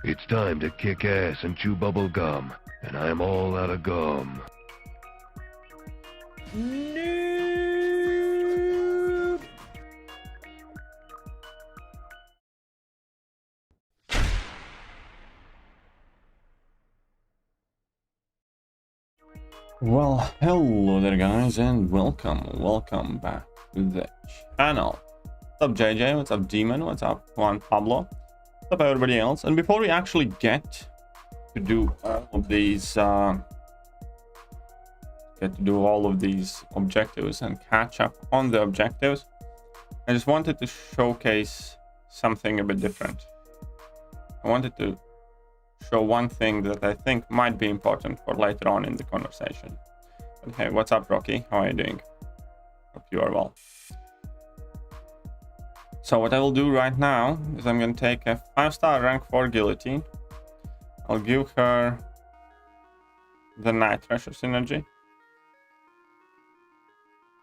It's time to kick ass and chew bubble gum, and I'm all out of gum. Noob. Well, hello there guys, and welcome back to the channel. What's up JJ, what's up Demon, what's up Juan Pablo, what's up everybody else? And before we actually get to do all of these objectives and catch up on the objectives, I just wanted to showcase something a bit different. I wanted to show one thing that I think might be important for later on in the conversation. But hey, what's up Rocky, how are you doing? Hope you are well. So what I will do right now is I'm going to take a 5-star rank 4 guillotine. I'll give her the Night Treasure synergy.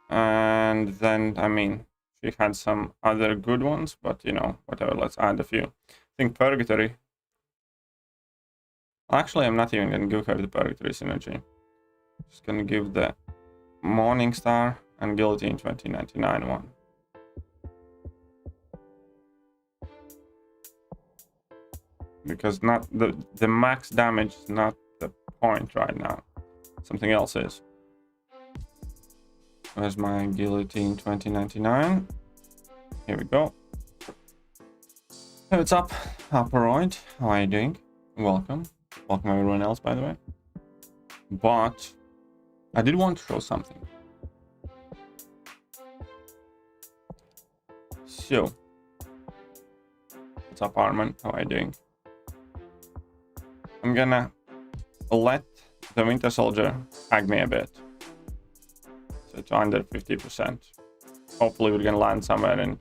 And then, I mean, she had some other good ones, but you know, whatever, let's add a few. I think Purgatory. Actually, I'm not even going to give her the Purgatory synergy. Just going to give the Morning Star and Guillotine 2099 one. Because not the max damage is not the point right now. Something else is. Where's my Guillotine 2099? Here we go. Hey, what's up, Upperoid? How are you doing? Welcome. Welcome everyone else, by the way. But I did want to show something. So, what's up, Arman? How are you doing? I'm gonna let the Winter Soldier hag me a bit. So to under 50%. Hopefully we're gonna land somewhere in,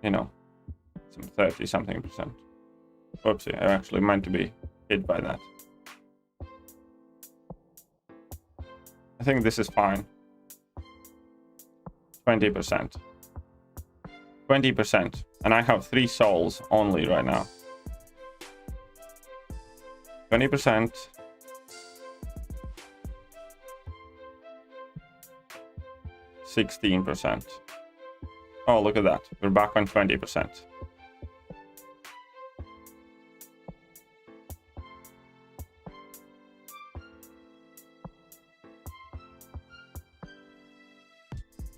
you know, some 30 something percent. Oopsie, I actually meant to be hit by that. I think this is fine. 20%. 20%. And I have 3 souls only right now. 20%. 16%. Oh, look at that. We're back on 20%.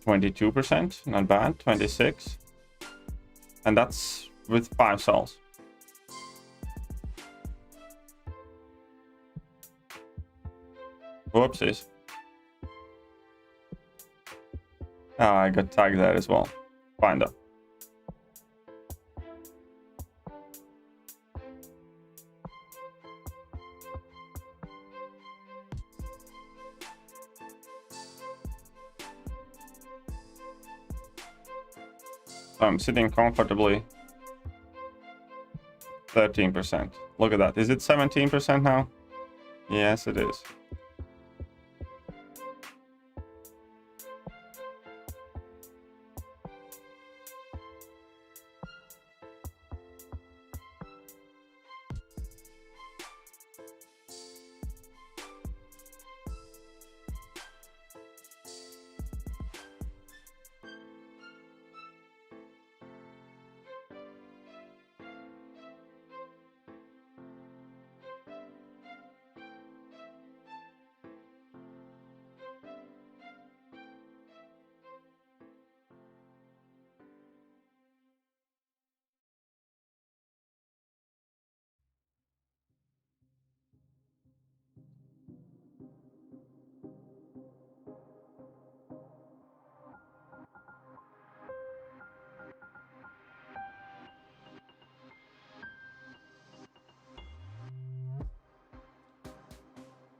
%, not bad. 26, and that's with 5 souls. Whoopsies. Oh, I got tagged there as well. Kinda. I'm sitting comfortably. 13%. Look at that. Is it 17% now? Yes, it is.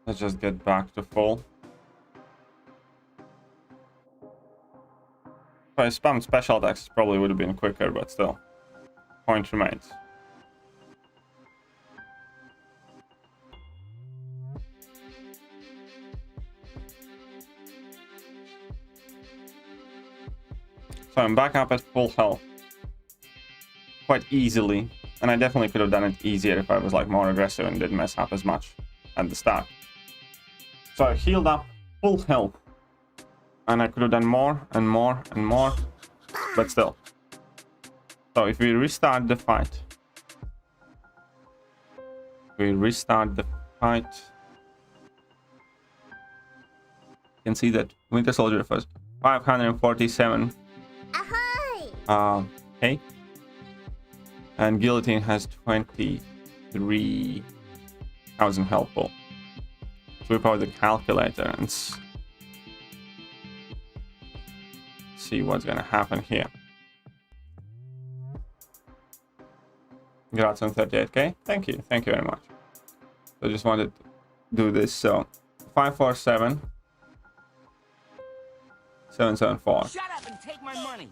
Let's just get back to full. If I spammed special attacks, probably would have been quicker, but still. Point remains. So I'm back up at full health. Quite easily. And I definitely could have done it easier if I was like more aggressive and didn't mess up as much at the start. So I healed up full health. And I could have done more and more and more. But still. So if we restart the fight. You can see that Winter Soldier was 547. Okay. And Guillotine has 23,000 health pool. So we put the calculator and see what's gonna happen here. Congrats on 38k. Thank you very much. So I just wanted to do this. So 547 774. Shut up and take my money.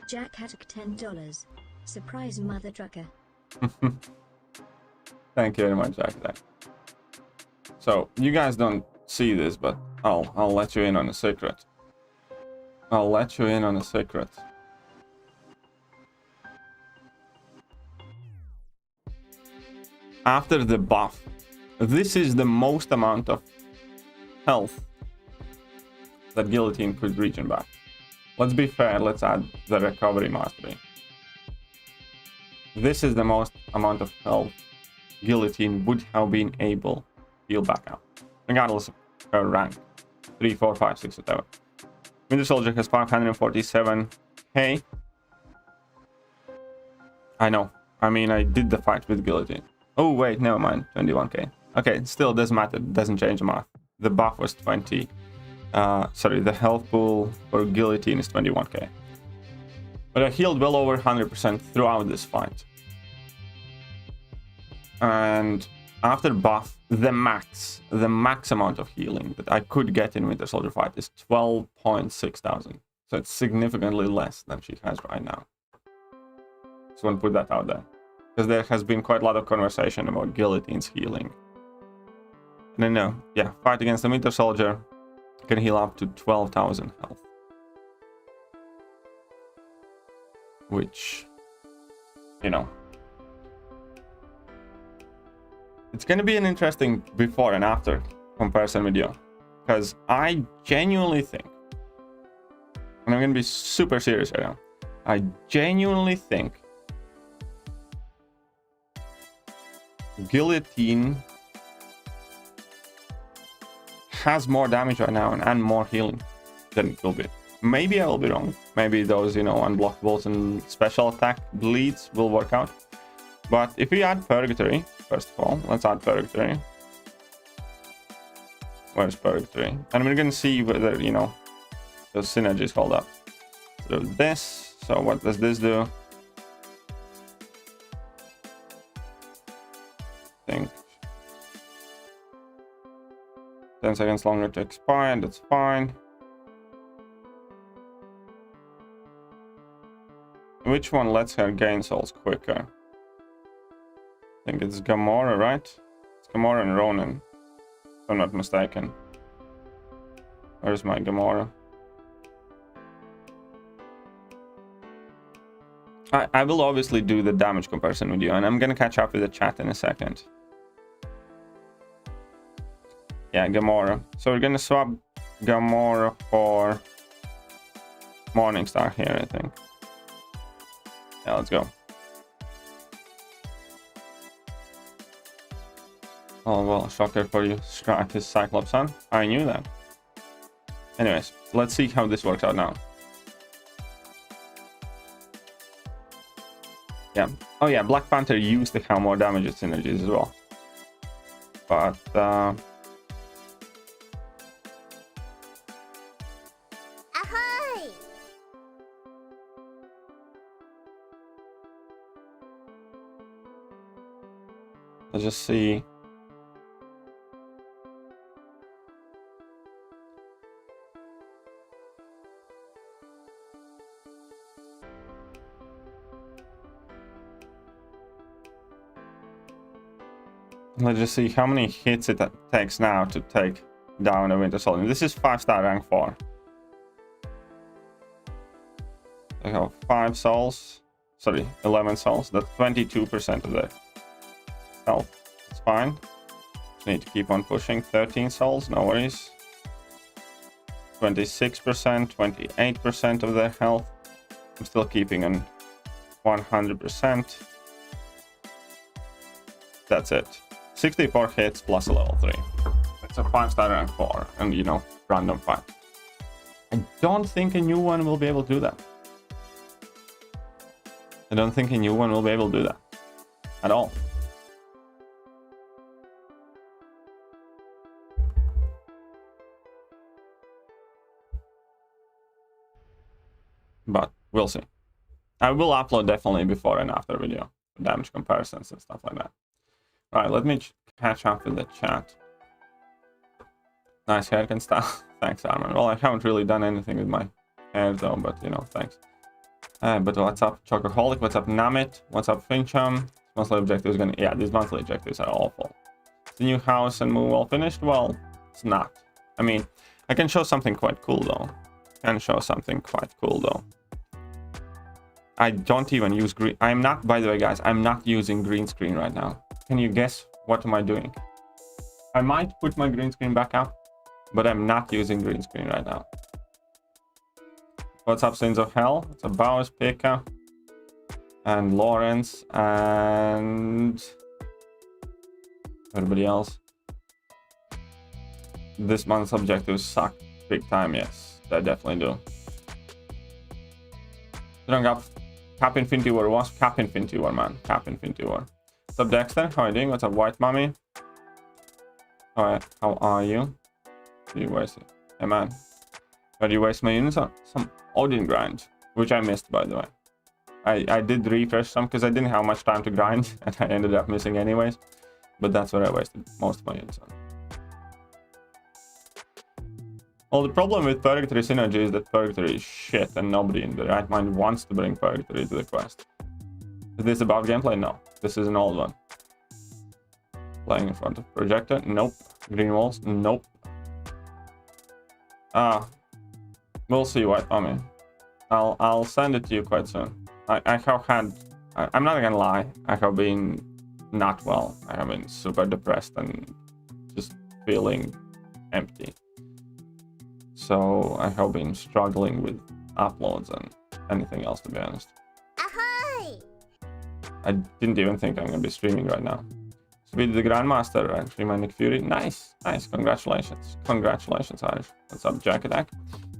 Jack had $10. Surprise, mother trucker. Thank you very much, Jack. So you guys don't see this, but I'll let you in on a secret. After the buff, this is the most amount of health that Guillotine could regen back. Let's be fair, let's add the recovery mastery. This is the most amount of health Guillotine would have been able to heal back up, regardless of her rank. 3, 4, 5, 6, or 7. Winter Soldier has 547k. I know. I mean, I did the fight with Guillotine. Oh, wait, never mind. 21k. Okay, it still doesn't matter. It doesn't change the math. The buff was 20. Sorry, the health pool for Guillotine is 21k. But I healed well over 100% throughout this fight. And after buff, the max amount of healing that I could get in Winter Soldier fight is 12,600. So it's significantly less than she has right now. Just want to put that out there. Because there has been quite a lot of conversation about Guillotine's healing. And I know, yeah, fight against the Winter Soldier can heal up to 12,000 health. Which, you know, it's going to be an interesting before and after comparison video. Because I genuinely think, and I'm going to be super serious right now, I genuinely think Guillotine has more damage right now and more healing than it will be. Maybe I will be wrong. Maybe those, you know, unblockables and special attack bleeds will work out. But if we add Purgatory, first of all, let's add Purgatory. Where's Purgatory? And we're going to see whether, you know, those synergies hold up. So this, so what does this do? I think 10 seconds longer to expire, that's fine. Which one lets her gain souls quicker? I think it's Gamora, right? It's Gamora and Ronin, if I'm not mistaken. Where's my Gamora? I will obviously do the damage comparison video, and I'm gonna catch up with the chat in a second. Yeah, Gamora. So we're gonna swap Gamora for Morningstar here, I think. Yeah, let's go. Oh, well, shocker for you, Stratus Cyclops, huh? I knew that. Anyways, let's see how this works out now. Yeah. Oh, yeah, Black Panther used to have more damage at synergies as well. But, let's just see. Let's just see how many hits it takes now to take down a Winter Soldier. This is 5-star rank 4. 5 souls. Sorry, 11 souls. That's 22% of their health. It's fine. Just need to keep on pushing. 13 souls, no worries. 26%, 28% of their health. I'm still keeping on 100%. That's it. 64 hits plus a level 3. It's a 5-star rank 4, and you know, random 5. I don't think a new one will be able to do that. I don't think a new one will be able to do that at all. But we'll see. I will upload definitely before and after video, damage comparisons and stuff like that. All right, let me catch up with the chat. Nice haircut style. Thanks, Armin. Well, I haven't really done anything with my hair though, but you know, thanks. But what's up, Chocoholic? What's up, Namit? What's up, Fincham? Monthly objectives gonna... Yeah, these monthly objectives are awful. The new house and move all finished? Well, it's not. I mean, I can show something quite cool though. I don't even use green. I'm not, by the way, guys, I'm not using green screen right now. Can you guess what am I doing? I might put my green screen back up, but I'm not using green screen right now. What's up, Sins of Hell? It's a Bowers, Pika, and Lawrence, and everybody else. This month's objectives suck big time. Yes, they definitely do. Strong up. Cap Infinity War was Cap Infinity War, man. Cap Infinity War. What's up, Dexter? How are you doing? What's up, White Mommy? Alright, how are you? You waste it. Hey, man. But you waste my units on some Odin grind, which I missed, by the way. I did refresh some because I didn't have much time to grind, and I ended up missing anyways. But that's what I wasted most of my units on. Well, the problem with Purgatory Synergy is that Purgatory is shit, and nobody in the right mind wants to bring Purgatory to the quest. Is this about gameplay? No. This is an old one. Playing in front of projector? Nope. Green walls? Nope. We'll see, White Mommy. I'll send it to you quite soon. I have had... I'm not gonna lie. I have been not well. I have been super depressed and just feeling empty. So I have been struggling with uploads and anything else, to be honest. Ahoy! I didn't even think I'm gonna be streaming right now. Speed the Grandmaster and stream Nick Fury. Nice, nice. Congratulations. Congratulations, Irish. What's up, Jack Attack?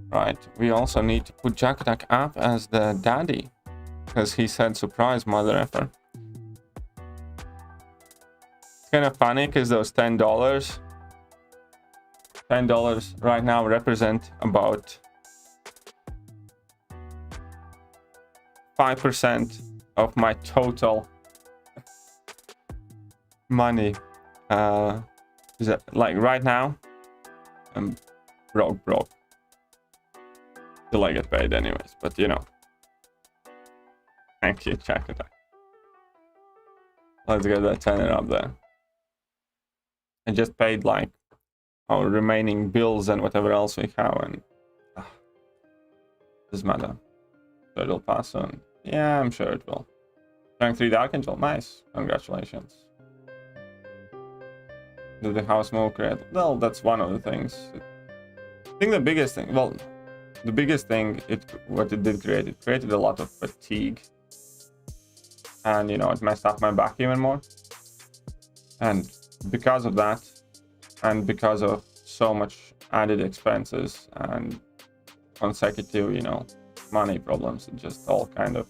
Right, we also need to put Jack Attack up as the daddy, because he said surprise mother effer. It's kind of funny because those $10 right now represent about 5% of my total money. Is that like right now? I'm broke. Till I get paid anyways, but you know. Thank you, Jack Attack. Let's get that 10 up there. I just paid like our remaining bills and whatever else we have, and doesn't matter. So it'll pass soon. Yeah, I'm sure it will. Rank 3 Dark Angel, nice. Congratulations. Did the house move create? Well, that's one of the things. I think the biggest thing, well, the biggest thing what it did create, it created a lot of fatigue. And you know, it messed up my back even more. And because of that, and because of so much added expenses and consecutive, you know, money problems, it just all kind of...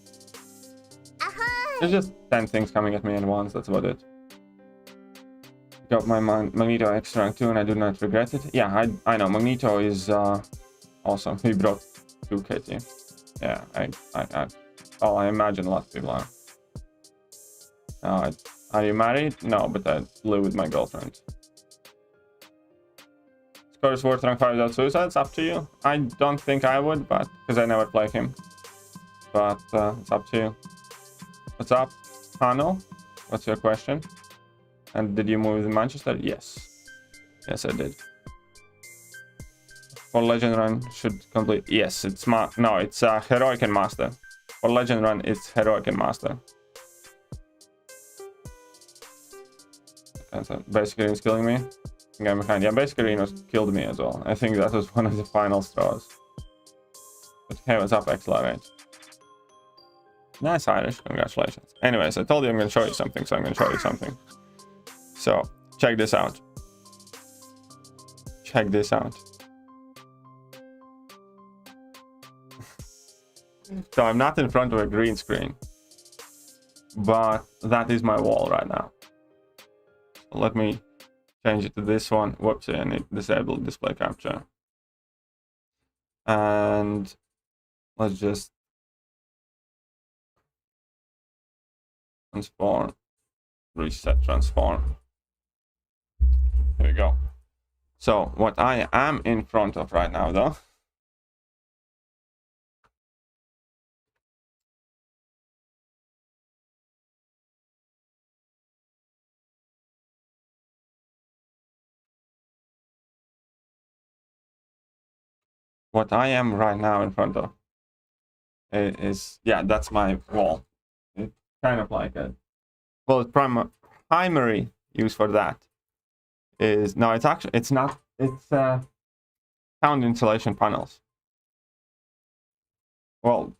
There's just 10 things coming at me at once, that's about it. Got my Magneto X rank 2 and I do not regret it. Yeah, I know, Magneto is awesome. He brought 2k team. Yeah, I imagine a lot of people are. Are you married? No, but I live with my girlfriend. Score is worth rank 5 without suicide? It's up to you. I don't think I would, but because I never play him. But it's up to you. What's up, Hano? What's your question? And did you move to Manchester? Yes. Yes, I did. For Legend Run should complete. Yes, it's no, it's Heroic and Master. For legend run, it's heroic and master. And so basic green is killing me. I'm behind. Yeah, basic green killed me as well. I think that was one of the final straws. But hey, what's up, Accelerate? Nice Irish, congratulations. Anyways, I told you I'm going to show you something, so I'm going to show you something. So, check this out. Check this out. So I'm not in front of a green screen, but that is my wall right now. So let me change it to this one. Whoops, I need disable display capture. And let's just transform, reset transform. There we go. So what I am in front of right now though, what I am right now in front of is, yeah, that's my wall. It's kind of like a, well, it's primary use for that is, no, it's actually, it's not, it's sound insulation panels. Well,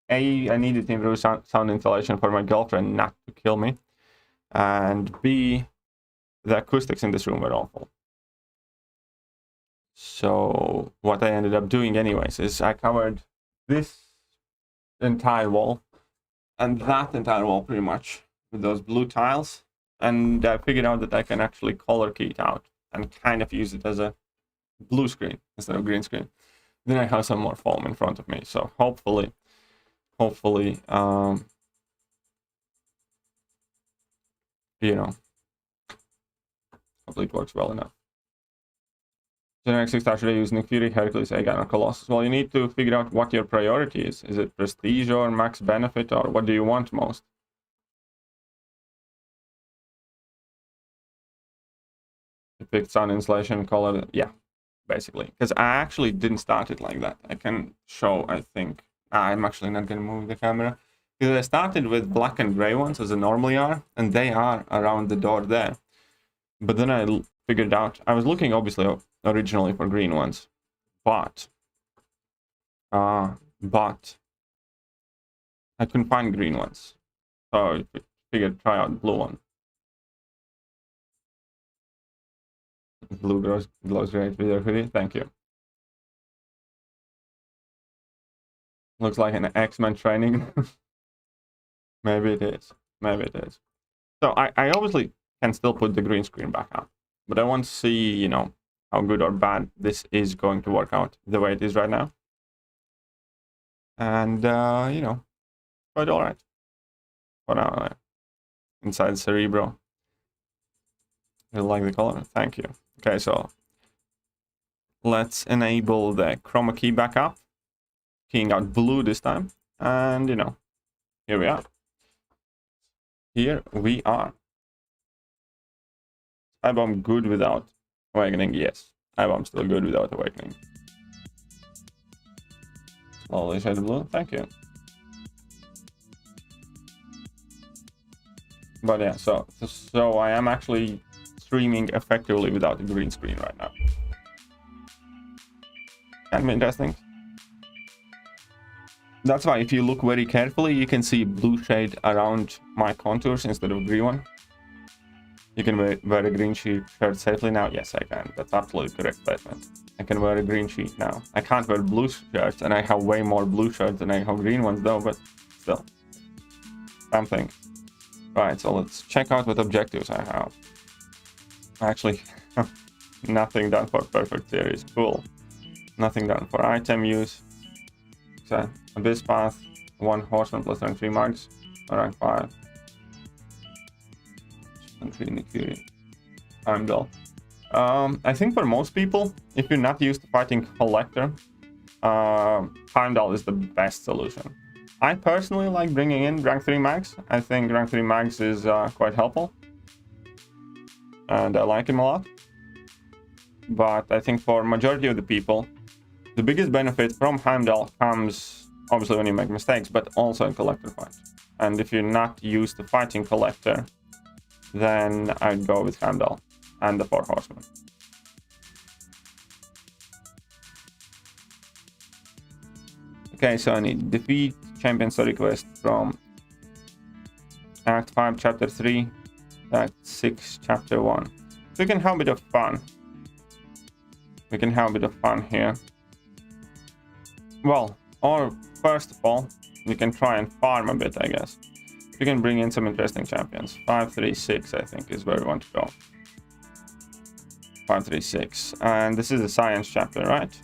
A, I needed to improve sound insulation for my girlfriend not to kill me, and B, the acoustics in this room were awful. So what I ended up doing anyways is I covered this entire wall and that entire wall pretty much with those blue tiles, and I figured out that I can actually color key it out and kind of use it as a blue screen instead of green screen. Then I have some more foam in front of me, so hopefully you know, hopefully it works well enough. Generic 6-star, should I use Nick Fury, Hercules, Aegon, or Colossus? Well, you need to figure out what your priority is. Is it prestige or max benefit, or what do you want most? You picked sound insulation, color, yeah, basically. Because I actually didn't start it like that. I can show, I think. I'm actually not going to move the camera. Because I started with black and gray ones, as they normally are, and they are around the door there. But then I figured out, I was looking obviously originally for green ones, but I couldn't find green ones, so I figured try out the blue one. Blue glows great video hoodie, thank you. Looks like an X-Men training. Maybe it is, maybe it is. So I obviously can still put the green screen back on, but I want to see, you know, how good or bad this is going to work out the way it is right now. And, you know, quite all right. For now, inside Cerebro. You like the color? Thank you. Okay, so let's enable the chroma key back up. Keying out blue this time. And, you know, here we are. Here we are. I'm good without awakening, yes. I'm still good without awakening. Slowly shade blue, thank you. But yeah, so I am actually streaming effectively without a green screen right now. Kind of interesting. That's why if you look very carefully, you can see blue shade around my contours instead of green one. You can wear a green shirt safely now? Yes, I can. That's absolutely correct statement. I can wear a green sheet now. I can't wear blue shirts, and I have way more blue shirts than I have green ones though, but still. Something. Right, so let's check out what objectives I have. Actually, nothing done for perfect series. Cool. Nothing done for item use. So, Abyss Path, 1 horseman plus rank 3 marks, rank 5. And 3 Thekiryu. Heimdall. I think for most people, if you're not used to fighting Collector, Heimdall is the best solution. I personally like bringing in rank 3 mags. I think rank 3 mags is quite helpful. And I like him a lot. But I think for majority of the people, the biggest benefit from Heimdall comes obviously when you make mistakes, but also in collector fight. And if you're not used to fighting collector, then I'd go with Heimdall and the 4 horsemen. Okay, so I need defeat champion story quest from Act 5, Chapter 3, Act 6, Chapter 1. So we can have a bit of fun. We can have a bit of fun here. Well, or first of all, we can try and farm a bit, I guess. We can bring in some interesting champions. 5, 3, 6, I think, is where we want to go. 5, 3, 6. And this is a science chapter, right?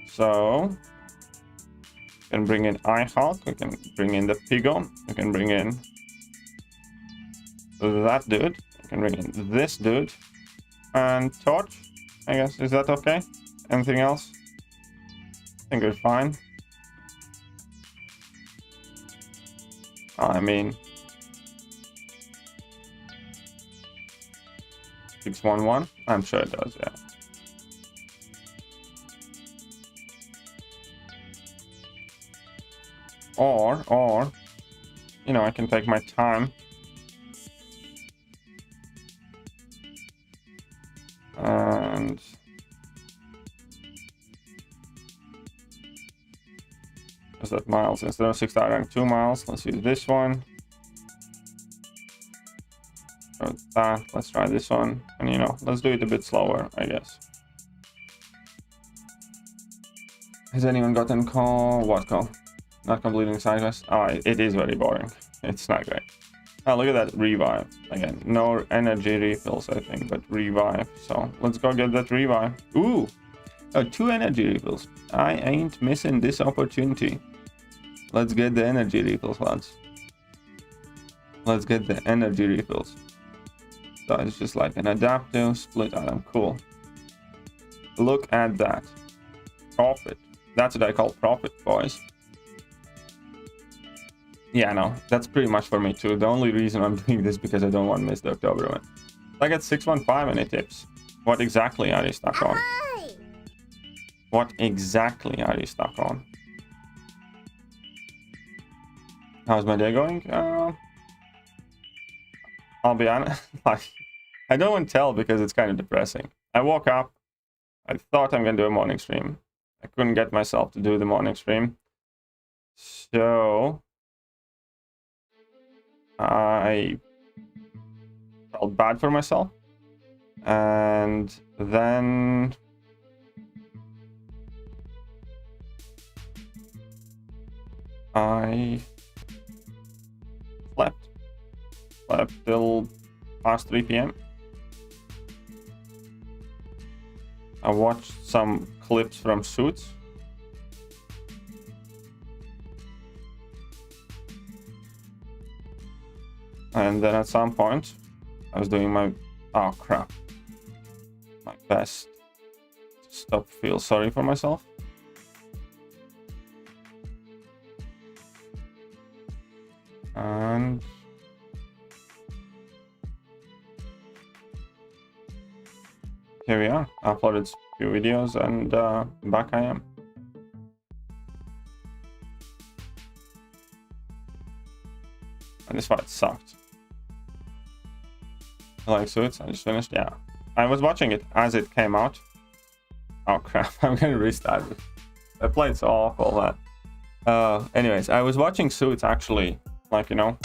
So we can bring in iHulk, we can bring in the Pigo, we can bring in that dude, we can bring in this dude, and Torch, I guess. Is that okay? Anything else? I think we're fine. I mean, 611? I'm sure it does, yeah. Or, you know, I can take my time. And what's that miles? Instead of 6 star rank 2 miles, let's use this one. Or that, let's try this one. And you know, let's do it a bit slower, I guess. Has anyone gotten call? What call? Not completing side quest? Oh, it is very boring. It's not great. Oh, look at that revive. Again, no energy refills, I think, but revive. So let's go get that revive. Ooh, oh, 2 energy refills. I ain't missing this opportunity. Let's get the energy refills, lads. Let's get the energy refills. So it's just like an adaptive split atom. Cool. Look at that. Profit. That's what I call profit, boys. Yeah, no, that's pretty much for me too. The only reason I'm doing this because I don't want to miss the October one. I get 615 any tips. What exactly are you stuck on? What exactly are you stuck on? How's my day going? I'll be honest, like, I don't want to tell because it's kind of depressing. I woke up, I thought I'm gonna do a morning stream. I couldn't get myself to do the morning stream. So I felt bad for myself. And then I slept till past 3 p.m. I watched some clips from Suits. And then at some point, I was doing my... Oh, crap. My best to stop feel sorry for myself. And... here we are. I uploaded a few videos and back I am. And this fight sucked. I like Suits. I just finished. Yeah. I was watching it as it came out. Oh crap. I'm gonna restart it. I played so awful that. Anyways, I was watching Suits actually, like, you know,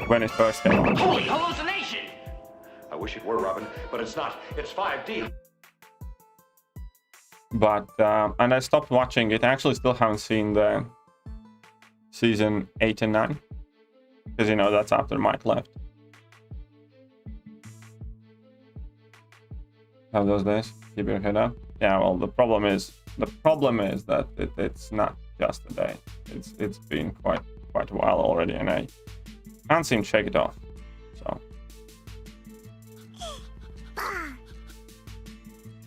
when it first came out. Holy hallucination! I wish it were, Robin, but it's not. It's 5D. But, and I stopped watching it. I actually still haven't seen the season 8 and 9. Because, you know, that's after Mike left. Have those days? Keep your head up. Yeah, well, the problem is that it's not just a day. It's been quite a while already, and I can't seem to shake it off. So,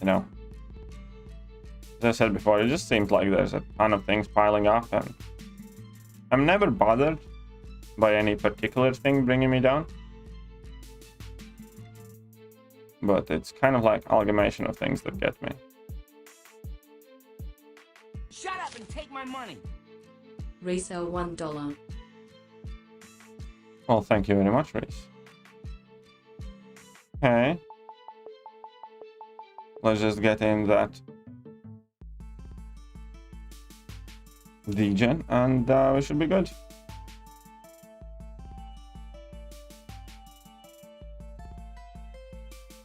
you know, as I said before, it just seems like there's a ton of things piling up, and I'm never bothered by any particular thing bringing me down. But it's kind of like amalgamation of things that get me. Shut up and take my money. Resale $1. Well, thank you very much, Reese. Okay. Let's just get in that degen and we should be good.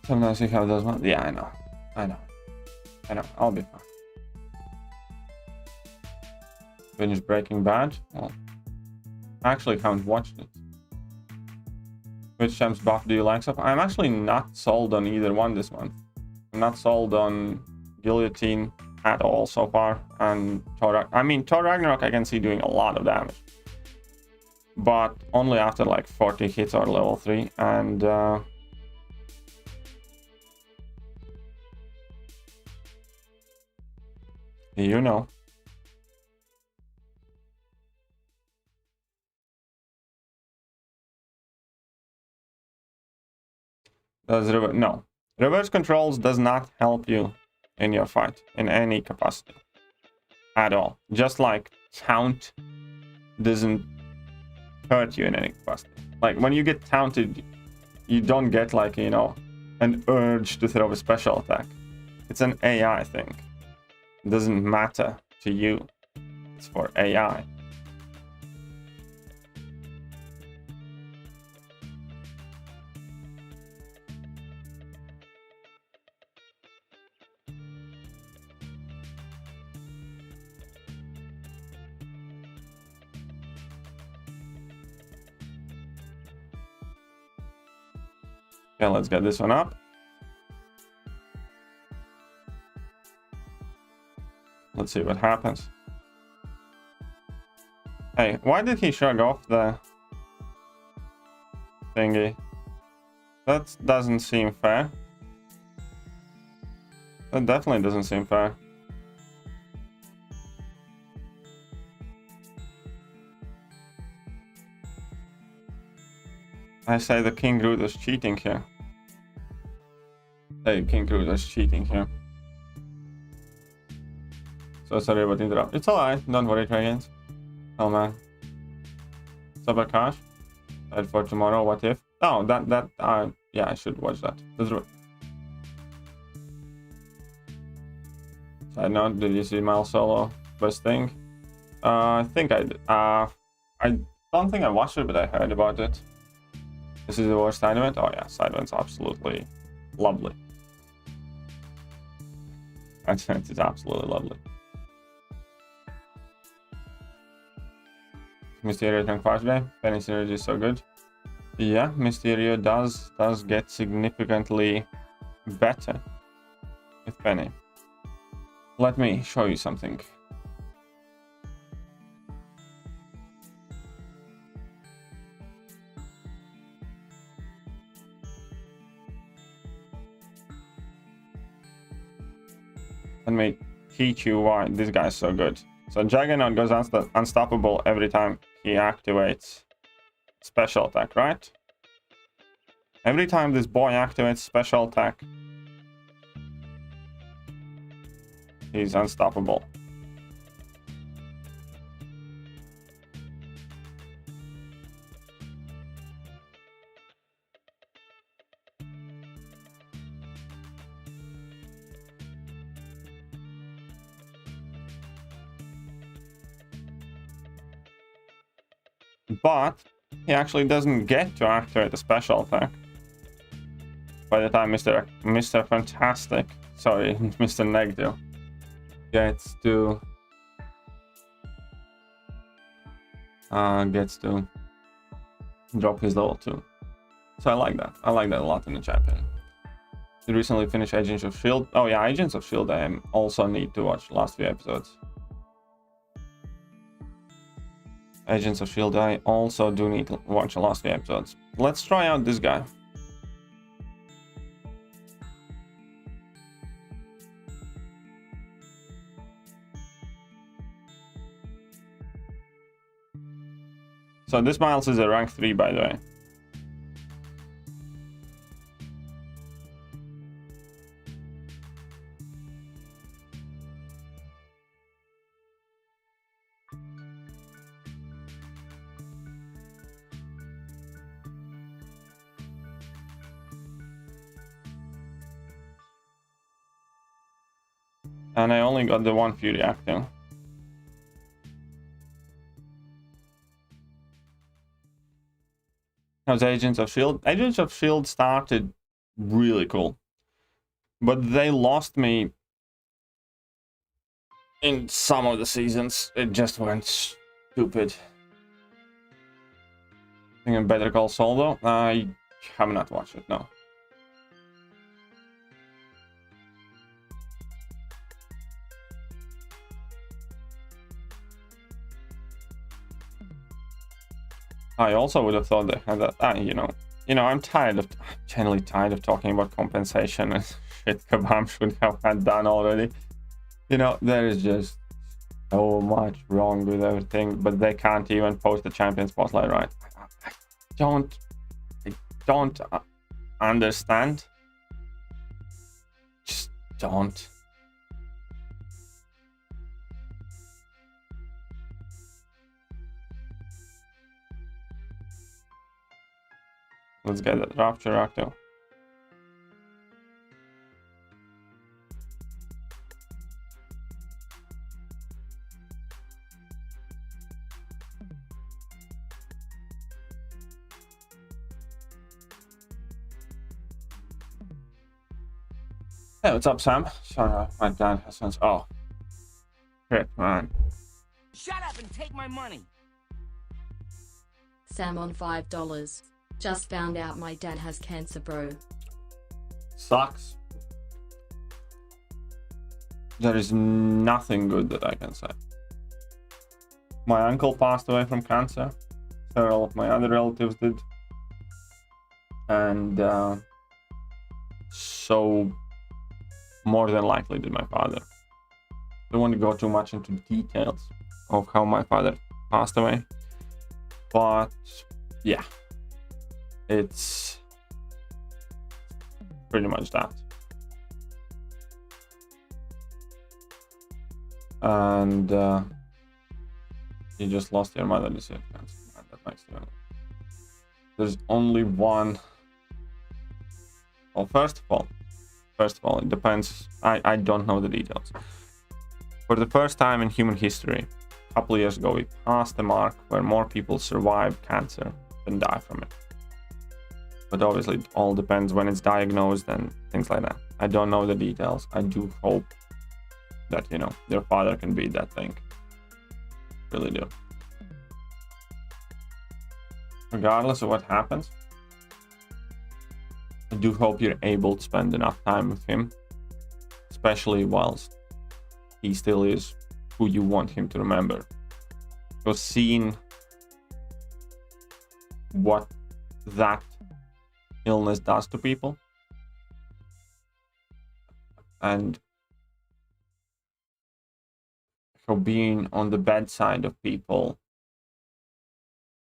Sometimes you have those ones. Yeah, I know. I'll be fine. Finished Breaking Bad. Well, I actually haven't watched it. Which Shem's buff do you like so far? I'm actually not sold on either one this month. I'm not sold on Guillotine at all so far. And Thor Ragnarok I can see doing a lot of damage. But only after like 40 hits or level 3. And you know. No. Reverse controls does not help you in your fight in any capacity. At all. Just like taunt doesn't hurt you in any capacity. Like when you get taunted, you don't get like, you know, an urge to throw a special attack. It's an AI thing. It doesn't matter to you. It's for AI. Okay, let's get this one up. Let's see what happens. Hey, why did he shrug off the thingy? That doesn't seem fair. That definitely doesn't seem fair. I say the King Groot is cheating here. Hey, King Groot is cheating here. So sorry about the interrupt. It's alright, don't worry, Dragons. Oh man. Super Cash. Head for tomorrow, what if? Oh, yeah, I should watch that. That's right. Side note, did you see Miles Solo best thing? I think I did. I don't think I watched it, but I heard about it. This is the worst side event? Oh yeah, side event's absolutely lovely. It's absolutely lovely. Mysterio 10 today. Penny synergy is so good. Yeah, Mysterio does get significantly better with Penny. Let me show you something. Let me teach you why this guy is so good. So Juggernaut goes unstoppable every time he activates special attack, right? Every time this boy activates special attack, he's unstoppable. But he actually doesn't get to activate the special attack by the time Mr. Fantastic, sorry, Mr. Negative gets to drop his level 2. So I like that. I like that a lot in the champion. You recently finished Agents of S.H.I.E.L.D. Oh yeah, Agents of S.H.I.E.L.D. I also need to watch last few episodes. Agents of S.H.I.E.L.D. I also do need to watch the last few episodes. Let's try out this guy. So this Miles is a rank 3, by the way. And I only got the one Fury active. How's Agents of S.H.I.E.L.D.? Agents of S.H.I.E.L.D. started really cool. But they lost me in some of the seasons. It just went stupid. I think Better Call Saul though. I have not watched it, no. I also would have thought they had that. You know, I'm generally tired of talking about compensation and shit Kabam should have had done already. You know, there is just so much wrong with everything, but they can't even post the champion spotlight right. I don't understand. Just don't. Let's get that Rapture Active. Hey, what's up, Sam? Sorry, my dad has sense. Oh, shit, man. Shut up and take my money. Sam on $5. Just found out my dad has cancer, bro. Sucks. There is nothing good that I can say. My uncle passed away from cancer. Several of my other relatives did. And so more than likely did my father. I don't want to go too much into details of how my father passed away. But yeah. It's pretty much that. And you just lost your mother this year. That makes you. There's only one. Well, first of all, it depends. I don't know the details. For the first time in human history, a couple of years ago, we passed the mark where more people survive cancer than die from it. But obviously it all depends when it's diagnosed and things like that. I don't know the details. I do hope that, you know, your father can beat that thing. Really do. Regardless of what happens, I do hope you're able to spend enough time with him, especially whilst he still is who you want him to remember. Because seeing what that illness does to people, and how being on the bedside of people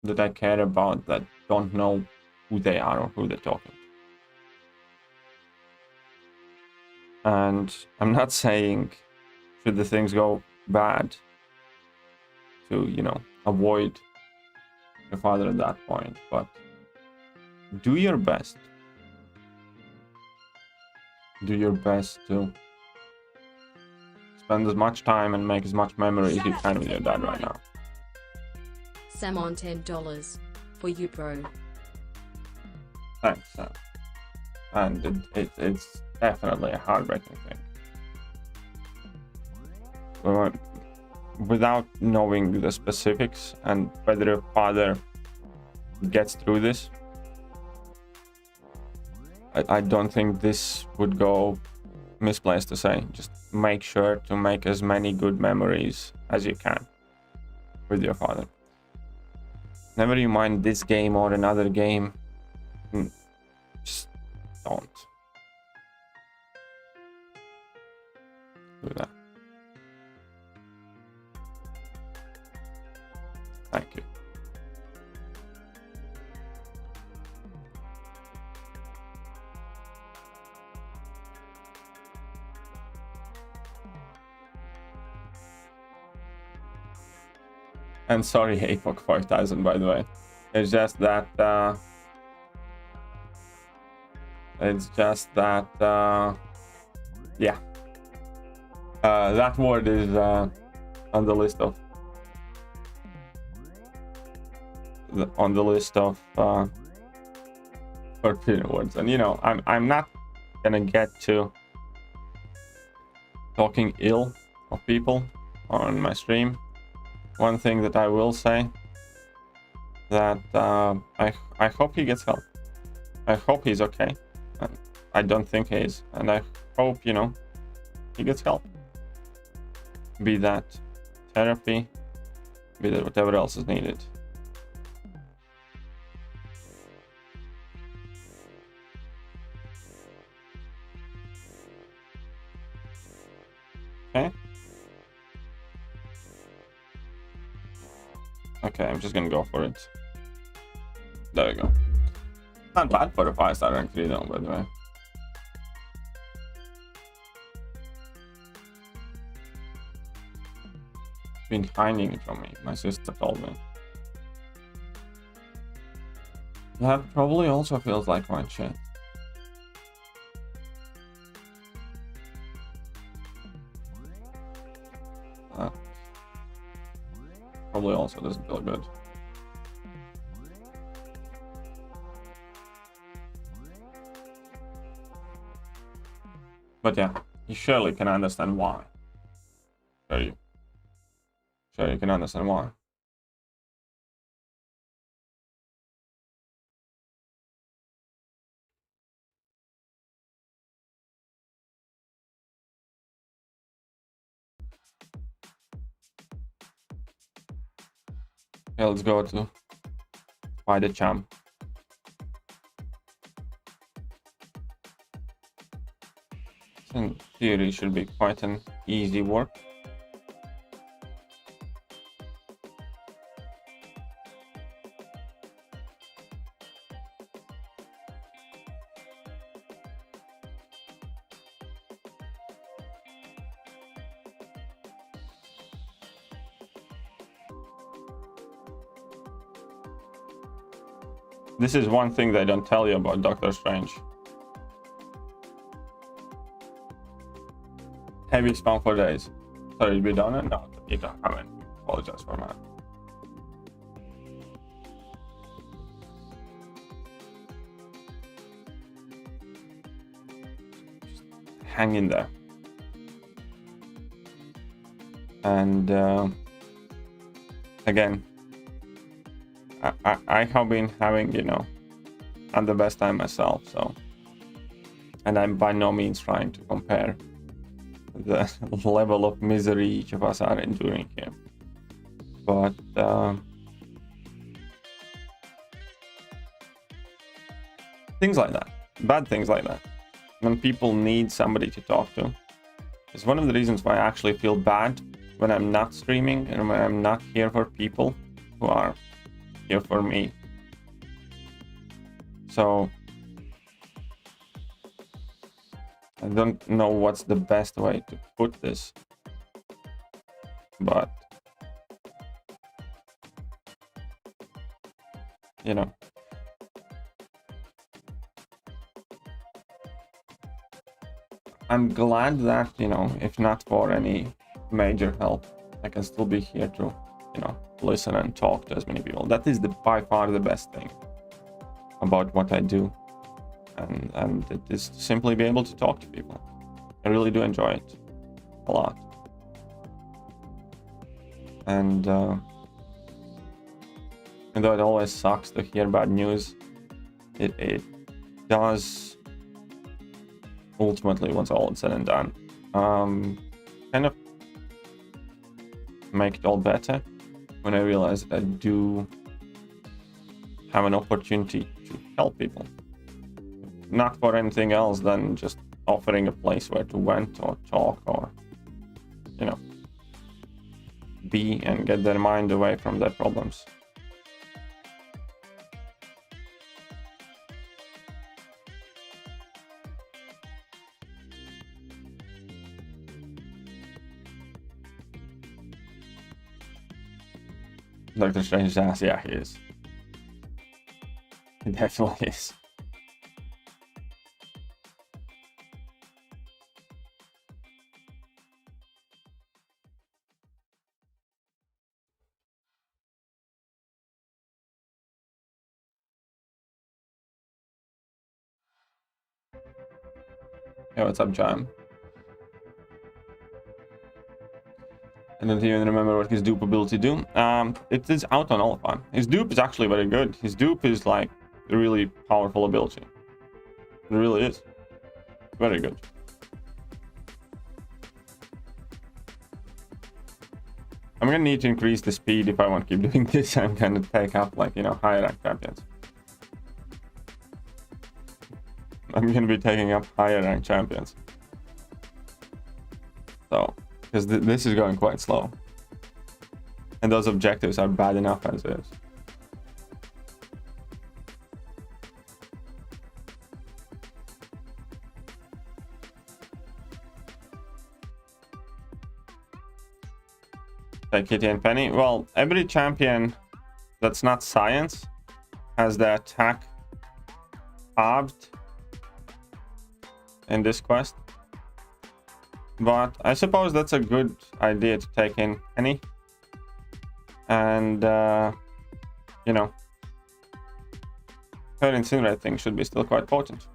that I care about that don't know who they are or who they're talking to. And I'm not saying should the things go bad to, you know, avoid your father at that point, but do your best. Do your best to spend as much time and make as much memory as you can with your dad right now. Sam on $10 for you, bro. Thanks, Sam. And it's definitely a heartbreaking thing. Without knowing the specifics and whether your father gets through this, I don't think this would go misplaced to say. Just make sure to make as many good memories as you can with your father. Never you mind this game or another game. Just don't do that. Thank you. And sorry, APOC 5000, by the way. It's just that yeah, That word is on the list of forbidden words. And you know, I'm not gonna get to talking ill of people on my stream. One thing that I will say, that I hope he gets help. I hope he's okay. I don't think he is, and I hope, you know, he gets help. Be that therapy, be that whatever else is needed. Okay. Okay, I'm just gonna go for it. There we go. Not bad for a 5-star rank 3 though, by the way. Been hiding it from me, my sister told me. That probably also feels like my chat. That probably also doesn't feel good. But yeah, you surely can understand why. Sure, you can understand why. Okay, let's go to find the champ. In theory, should be quite an easy work. This is one thing they don't tell you about Doctor Strange. Heavy spam for days. Sorry, be done and no, you don't have it. Apologize for that. Just hang in there. And again, I have been having, you know, I'm the best time myself, so, and I'm by no means trying to compare the level of misery each of us are enduring here, but things like that, bad things like that, when people need somebody to talk to, is one of the reasons why I actually feel bad when I'm not streaming and when I'm not here for people who are here for me. So I don't know what's the best way to put this, but you know, I'm glad that, you know, if not for any major help, I can still be here to, you know, listen and talk to as many people. That is by far the best thing about what I do, and it is to simply be able to talk to people. I really do enjoy it a lot, and though it always sucks to hear bad news, it does ultimately, once all is said and done, kind of make it all better when I realize that I do have an opportunity to help people. Not for anything else than just offering a place where to vent or talk or, you know, be and get their mind away from their problems. Doctor Strange's ass, yeah, he is. He definitely is. Yeah, what's up, Jam? I don't even remember what his dupe ability do. It is out on Alpha. His dupe is actually very good. His dupe is like a really powerful ability. It really is. Very good. I'm gonna need to increase the speed if I want to keep doing this. I'm gonna take up, like, you know, higher rank champions. I'm gonna be taking up higher rank champions. So, because this is going quite slow. And those objectives are bad enough as is. Like Kitty and Penny. Well, every champion that's not science has the attack halved in this quest. But I suppose that's a good idea to take in Penny. And, you know, her incinerate thing should be still quite potent.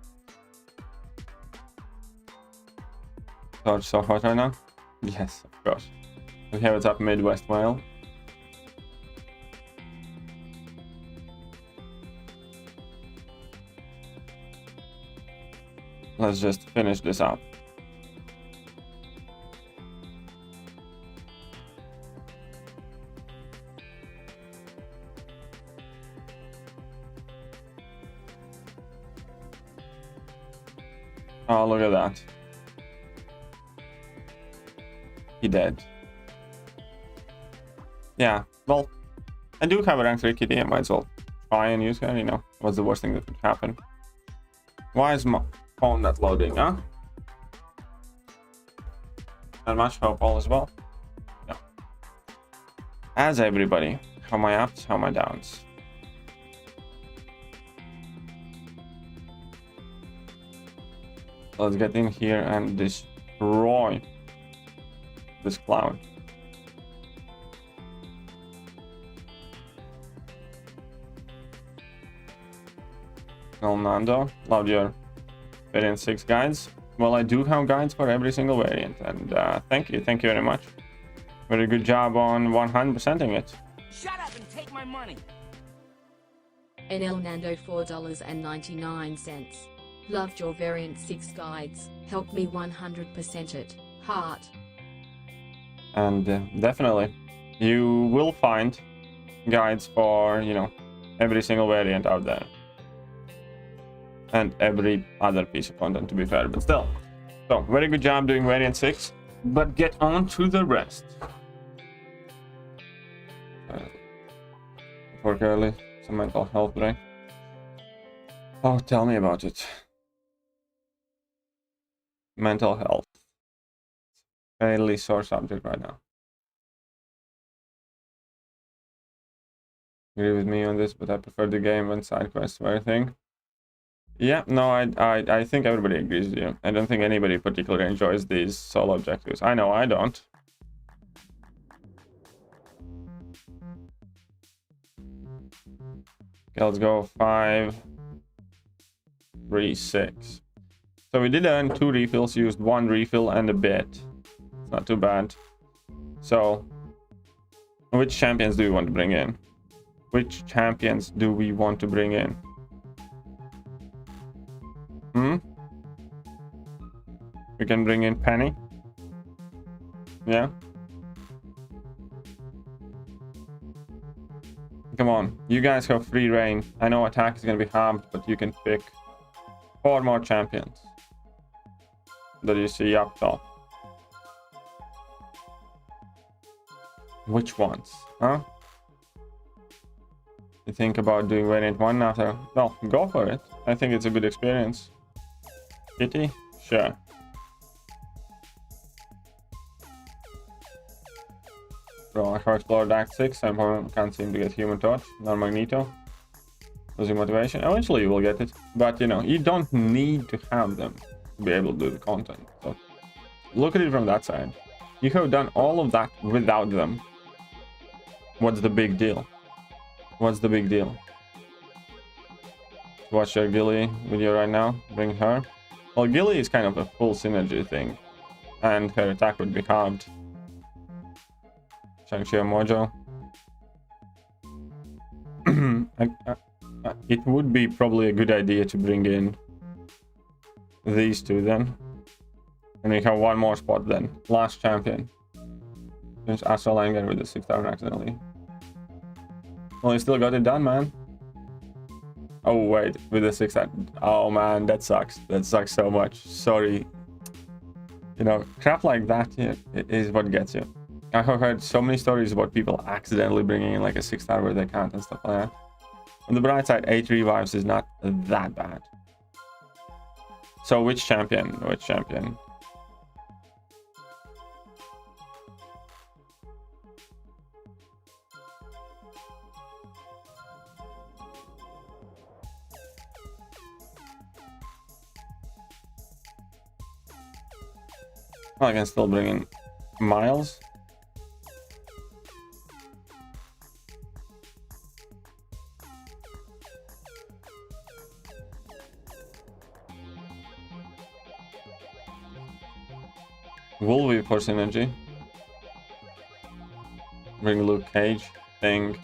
So it's so hot right now? Yes, of course. We have it up Midwest Whale. Let's just finish this up. Oh, look at that. He dead. Yeah, well, I do have a rank 3 kitty. I might as well try and use her, you know. What's the worst thing that could happen? Why is my phone not loading, huh? Not much hope, all as well. No. As everybody, how my ups, how my downs. Let's get in here and destroy this cloud. Nando, love your variant 6 guides. Well, I do have guides for every single variant, and thank you very much. Very good job on 100%ing it. Shut up and take my money. NL Nando $4.99. Loved your variant 6 guides. Help me 100% it. Heart. And definitely, you will find guides for, you know, every single variant out there. And every other piece of content, to be fair, but still. So, very good job doing variant 6, but get on to the rest. Work early, some mental health break. Oh, tell me about it. Mental health. Fairly sore subject right now. Agree with me on this, but I prefer the game and side quests for everything. Yeah, no, I think everybody agrees with you. I don't think anybody particularly enjoys these solo objectives. I know I don't. Okay, let's go 5, 3, 6. So we did earn 2 refills, used 1 refill and a bit. It's not too bad. So, which champions do we want to bring in? Which champions do we want to bring in? We can bring in Penny. Yeah. Come on, you guys have free reign. I know attack is gonna be halved, but you can pick 4 more champions that you see up top. Which ones, huh? You think about doing variant 1 after? Well, go for it. I think it's a good experience. Kitty? Sure. Bro, I have explored Act 6. I can't seem to get Human Torch, nor Magneto. Losing motivation. Eventually you will get it. But, you know, you don't need to have them to be able to do the content. So, look at it from that side. You have done all of that without them. What's the big deal? What's the big deal? Watch your Gilly video right now. Bring her. Well, Gilly is kind of a full synergy thing, and her attack would be halved. Shang-Chi Mojo. It would be probably a good idea to bring in these two then. And we have one more spot then. Last champion. Just Astral Anger with the 6 star accidentally. Well, you still got it done, man. Oh, wait. With the 6 star. Oh, man. That sucks. That sucks so much. Sorry. You know, crap like that is what gets you. I have heard so many stories about people accidentally bringing in like a 6 star where they can't and stuff like that. On the bright side, 8 revives is not that bad. So which champion? Which champion? I can still bring in Miles. Wolvie for synergy. Bring Luke Cage thing.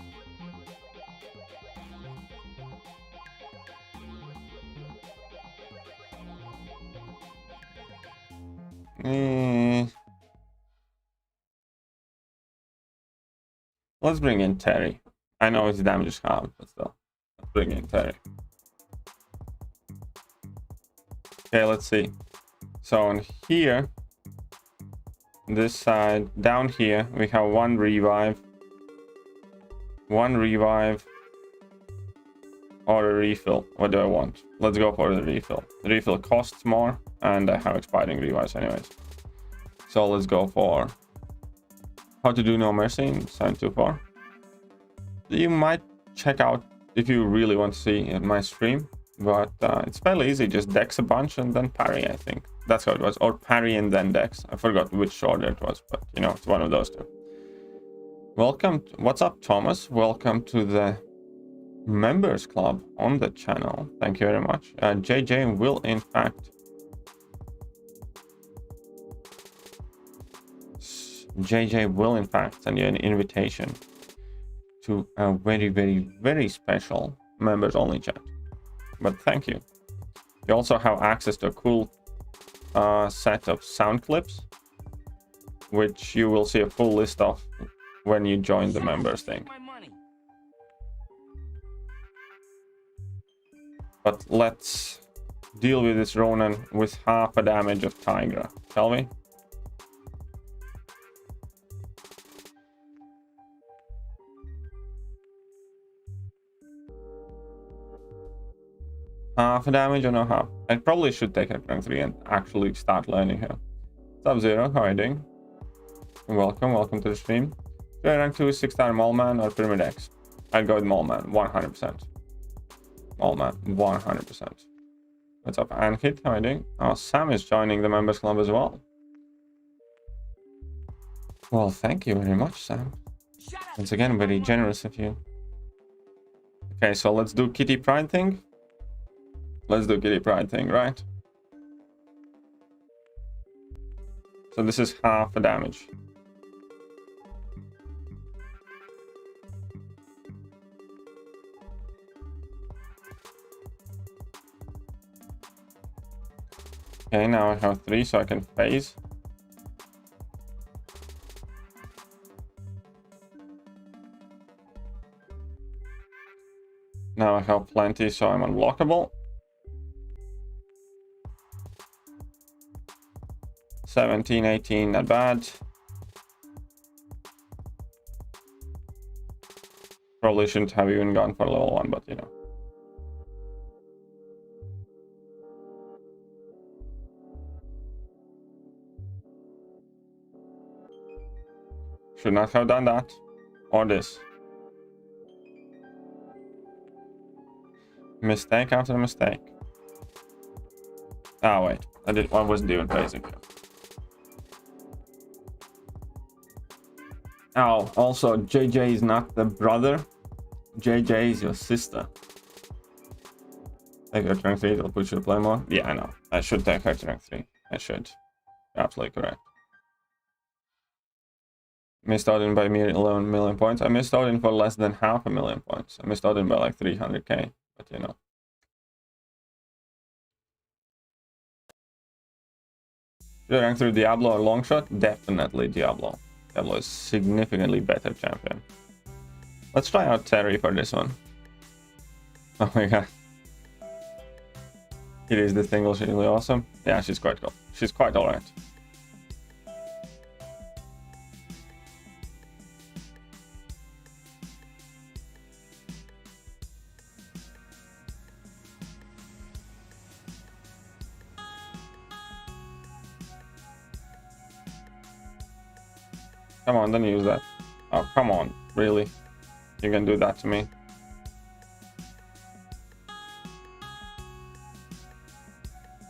Let's bring in Terry. I know his damage is half, but still. Let's bring in Terry. Okay, let's see. So on here, this side, down here, we have one revive, or a refill. What do I want? Let's go for the refill. The refill costs more, and I have expiring revives anyways. So let's go for How to Do No Mercy in 724. You might check out if you really want to see my stream, but it's fairly easy. Just dex a bunch and then parry, I think. That's how it was. Or parry and then dex. I forgot which order it was, but you know, it's one of those two. Welcome. What's up, Thomas? Welcome to the members club on the channel. Thank you very much. JJ will in fact send you an invitation to a very, very, very special members only chat. But thank you. You also have access to a cool set of sound clips, which you will see a full list of when you join the members thing. But let's deal with this Ronan with half a damage of Tigra, shall we? Half a damage or no half? I probably should take it rank 3 and actually start learning here. What's up, Zero? How are you doing? Welcome to the stream. Do I rank 2 6 star Mallman or Pyramid X? I'd go with Mallman, 100%. Mallman, 100%. What's up, Ankit? How are you doing? Oh, Sam is joining the members club as well. Well, thank you very much, Sam. Once again, very generous of you. Okay, so let's do Kitty Pride thing. Let's do Kitty Pride thing, right? So this is half the damage. Okay, now I have 3, so I can phase. Now I have plenty, so I'm unblockable. 17, 18, not bad. Probably shouldn't have even gone for level 1, but you know. Should not have done that. Or this. Mistake after mistake. Ah, wait. I wasn't even phasing. Oh, also, JJ is not the brother. JJ is your sister. Take her to rank 3, it'll put you to play more. Yeah, I know. I should take her to rank 3. I should. You're absolutely correct. Missed out in by 11 million points. I missed out in for less than 500,000 points. I missed out in by like 300k, but you know. Should I rank through Diablo or Longshot? Definitely Diablo. Diablo is significantly better champion. Let's try out Terry for this one. Oh my god. It is distinguishingly awesome. Yeah, she's quite cool. She's quite alright. Come on, don't use that. Oh, come on. Really? You can do that to me?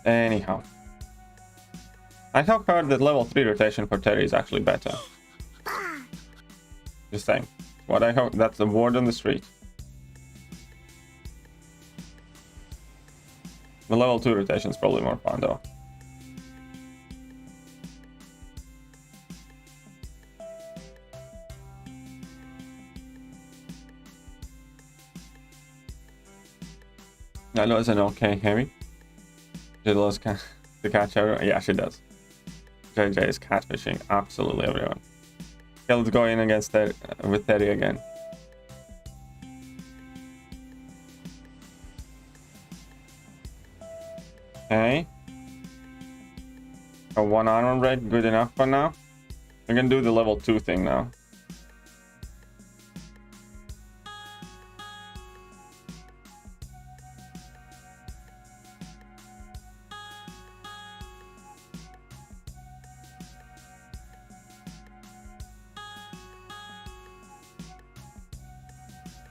Anyhow. I have heard that level 3 rotation for Terry is actually better. Just saying. What I hope, that's the word on the street. The level 2 rotation is probably more fun though. That was an okay heavy. She loves to catch everyone. Yeah, she does. JJ is catfishing absolutely everyone. Okay, let's go in against with Teddy again. Okay. A 1 armor break, good enough for now. We can do the level 2 thing now.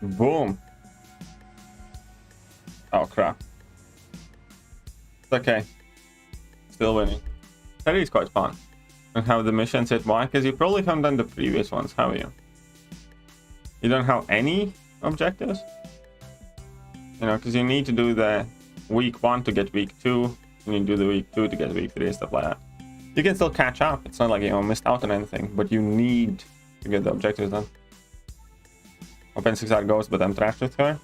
Boom. Oh crap. It's okay. Still winning. That is quite fun. And have the missions hit why? Because you probably haven't done the previous ones, have you? You don't have any objectives? You know, because you need to do the week 1 to get week 2. You need to do the week 2 to get week 3 and stuff like that. You can still catch up. It's not like you missed out on anything, but you need to get the objectives done. Open 6-hour Ghost, but I'm trash with her.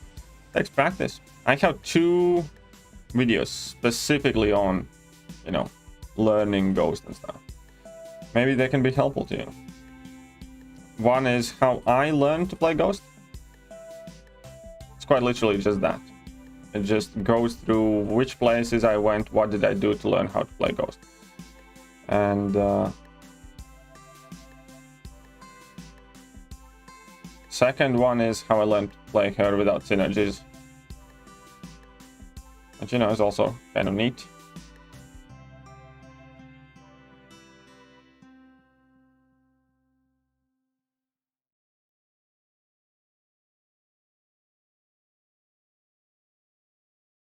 Takes practice. I have 2 videos specifically on, you know, learning Ghost and stuff. Maybe they can be helpful to you. One is how I learned to play Ghost. It's quite literally just that. It just goes through which places I went, what did I do to learn how to play Ghost. And second one is how I learned to play her without synergies. But you know, it's also kind of neat.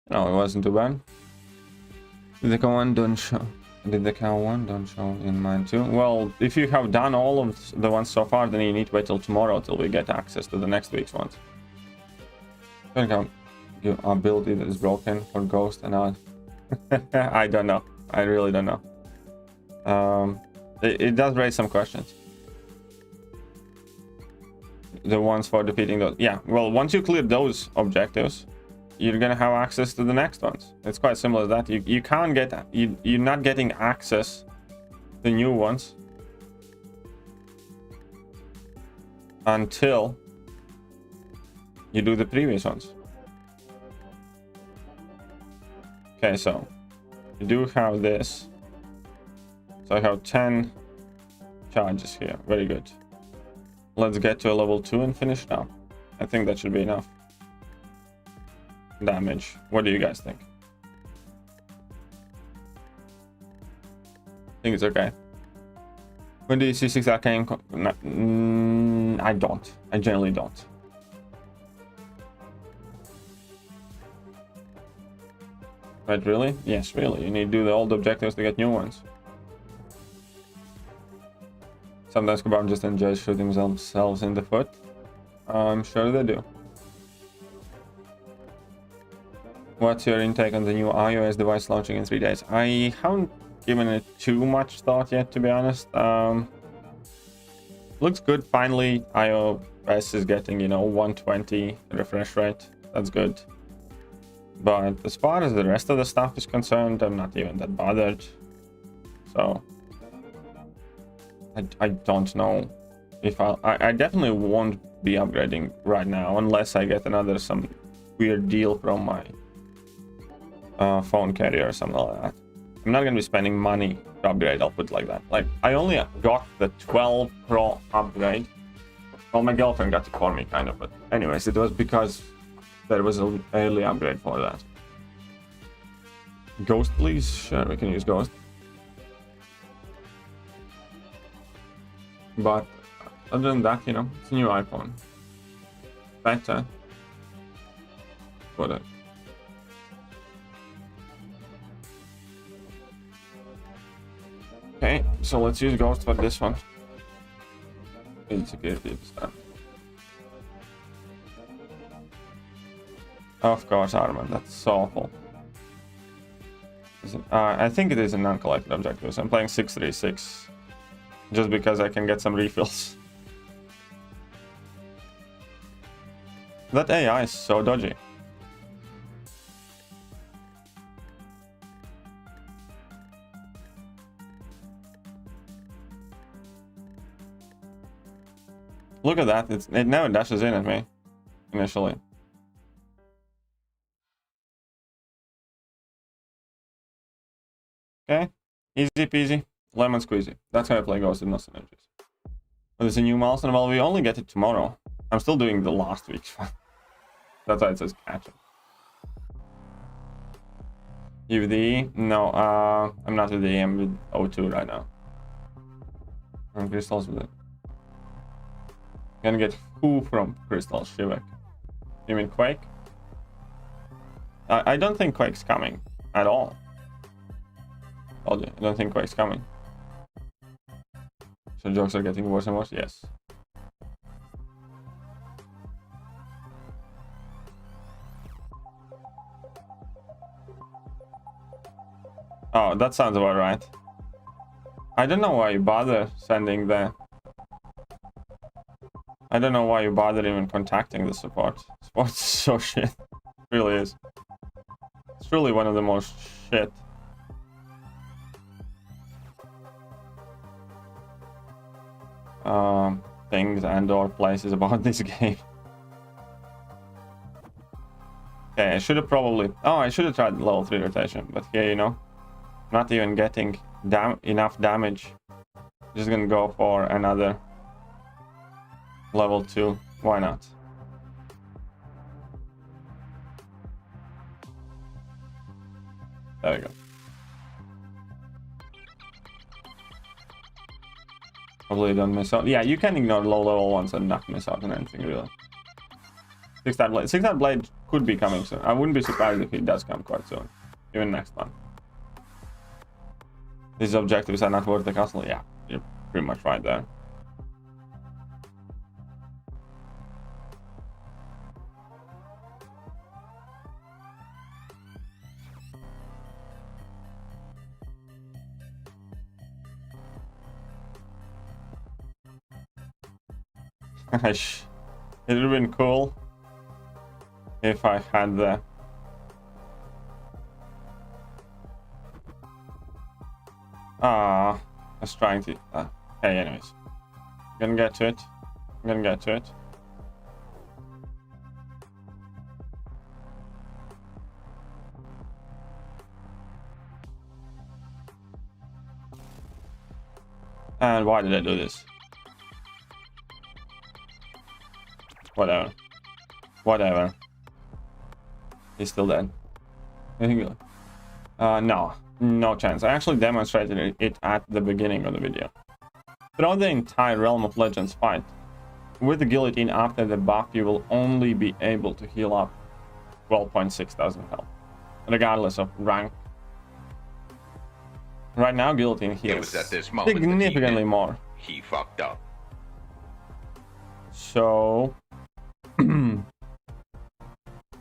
No, it wasn't too bad. Did the cow1 don't show? Did the cow1 don't show in mine too? Well, if you have done all of the ones so far, then you need to wait till tomorrow till we get access to the next week's ones. I think your ability that is broken for Ghost and not. I don't know. I really don't know. It does raise some questions. The ones for defeating those. Yeah, well, once you clear those objectives, you're gonna have access to the next ones. It's quite similar to that. You can't get you're not getting access to new ones until you do the previous ones. Okay, so you do have this. So I have 10 charges here. Very good. Let's get to a level 2 and finish now. I think that should be enough. Damage. What do you guys think? I think it's okay. When do you see 6 arcane? I don't. I generally don't. But really? Yes, really. You need to do all the objectives to get new ones. Sometimes Kebab just enjoys shooting themselves in the foot. I'm sure they do. What's your intake on the new iOS device launching in 3 days? I haven't given it too much thought yet, to be honest. Looks good. Finally, iOS is getting, you know, 120 refresh rate. That's good. But as far as the rest of the stuff is concerned, I'm not even that bothered. So I don't know if I definitely won't be upgrading right now unless I get another some weird deal from my phone carrier or something like that. I'm not gonna be spending money to upgrade, I'll put it like that. Like, I only got the 12 Pro upgrade. Well, my girlfriend got it for me, kind of, but anyways, it was because there was an early upgrade for that. Ghost, please? Sure, we can use Ghost. But other than that, you know, it's a new iPhone. Better. Whatever. Okay, so let's use Ghost for this one. Security stuff. Of course, Armand, that's so awful. I think it is a non-collected objective, so I'm playing 636. Just because I can get some refills. That AI is so dodgy. Look at that, it never dashes in at me, initially. Okay, easy peasy, lemon squeezy. That's how I play Ghost in No Synergies. But there's a new milestone, well, we only get it tomorrow. I'm still doing the last week's one. That's why it says catch up. You with the E? No, I'm not with the E, I'm with O2 right now. I'm crystals with it. Gonna get who from Crystal Shivak? You mean Quake? I don't think Quake's coming at all. Told you, I don't think Quake's coming. So jokes are getting worse and worse? Yes. Oh, that sounds about right. I don't know why you bother sending the... I don't know why you bother even contacting the support. Support's so shit. It really is. It's really one of the most shit. Things and or places about this game. Okay, I should have probably... Oh, I should have tried level 3 rotation, but here, you know, not even getting enough damage. Just gonna go for another level 2. Why not? There we go. Probably don't miss out. Yeah, you can ignore low level ones and not miss out on anything really. 6-star blade. 6-star blade could be coming soon. I wouldn't be surprised if it does come quite soon. Even next month. These objectives are not worth the castle. Yeah, you're pretty much right there. It would have been cool if I had the... I was trying to... okay, anyways. I'm gonna get to it. I'm gonna get to it. And why did I do this? Whatever. Whatever. He's still dead. No. No chance. I actually demonstrated it at the beginning of the video. Throughout the entire Realm of Legends fight, with the guillotine after the buff, you will only be able to heal up 12,600 health, regardless of rank. Right now, guillotine heals significantly more. He fucked up. So...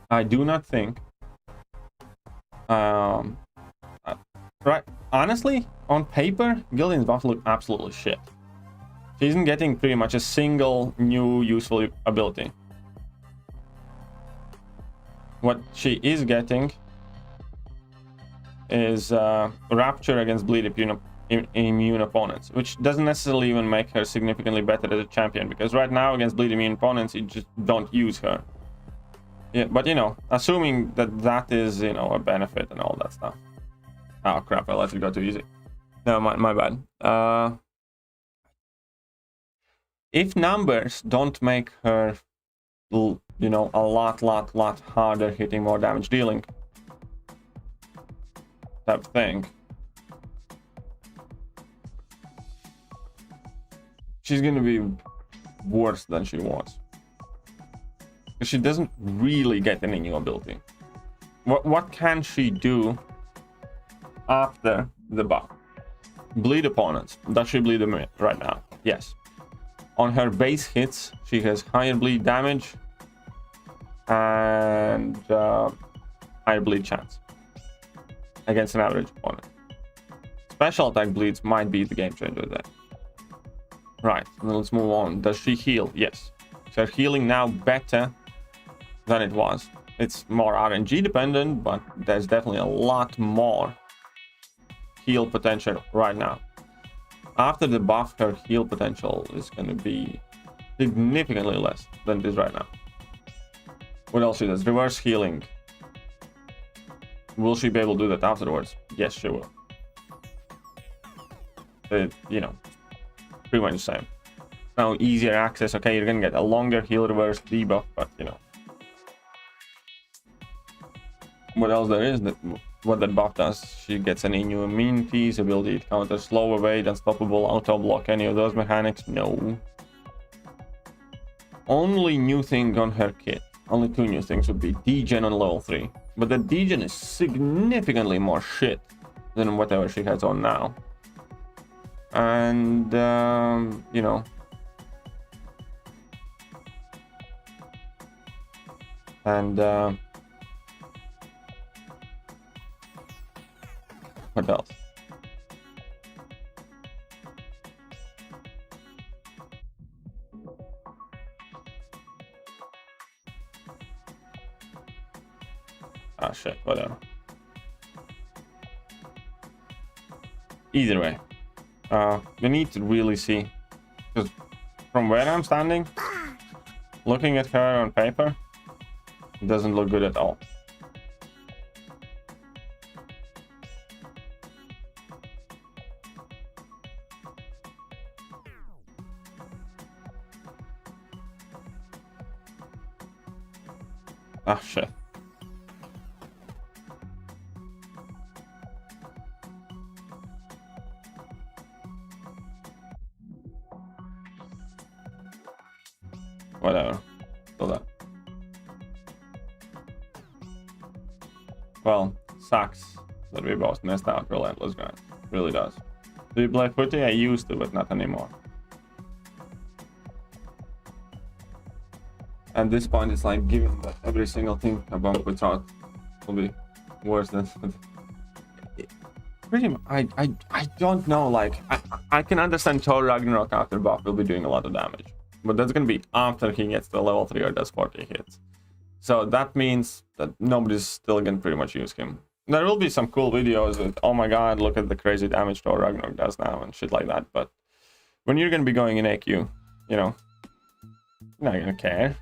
I do not think Right, honestly, on paper, Gillian's buff look absolutely shit. She isn't getting pretty much a single new useful ability. What she is getting is Rapture against bleed immune opponents, which doesn't necessarily even make her significantly better as a champion, because right now against bleed immune opponents, you just don't use her. Yeah, but you know, assuming that that is, you know, a benefit and all that stuff. Oh crap, I let it go too easy. No, my bad. If numbers don't make her, you know, a lot harder hitting, more damage dealing type thing, she's gonna be worse than she was. Because she doesn't really get any new ability. What can she do after the buff? Bleed opponents. Does she bleed them right now? Yes. On her base hits, she has higher bleed damage and higher bleed chance against an average opponent. Special attack bleeds might be the game changer there. Right, then let's move on. Does she heal? Yes. So her healing now better than it was. It's more RNG dependent, but there's definitely a lot more heal potential right now. After the buff, her heal potential is going to be significantly less than it is right now. What else she does? Reverse healing. Will she be able to do that afterwards? Yes, she will. You know, pretty much the same. Now, easier access. Okay, you're going to get a longer heal reverse debuff, but you know. What else there is? What that buff does? She gets any new immunities, ability to counter slow, evade, unstoppable, auto block, any of those mechanics? No. Only new thing on her kit, only two new things would be degen on level 3. But the degen is significantly more shit than whatever she has on now. And, you know. And, what else? Ah, shit, whatever. Either way, we need to really see, because from where I'm standing, looking at her on paper, it doesn't look good at all. Ah, shit. Whatever. So that. Well, sucks that we both missed out Relentless Grind. Really does. Do you play footy? I used to, but not anymore. At this point, it's like given that every single thing a bump puts out will be worse than pretty much. I don't know. Like I can understand Thor Ragnarok after buff will be doing a lot of damage, but that's gonna be after he gets to level 3 or does 40 hits. So that means that nobody's still gonna pretty much use him. There will be some cool videos with, oh my god, look at the crazy damage Thor Ragnarok does now and shit like that. But when you're gonna be going in AQ, you know, you're not gonna care.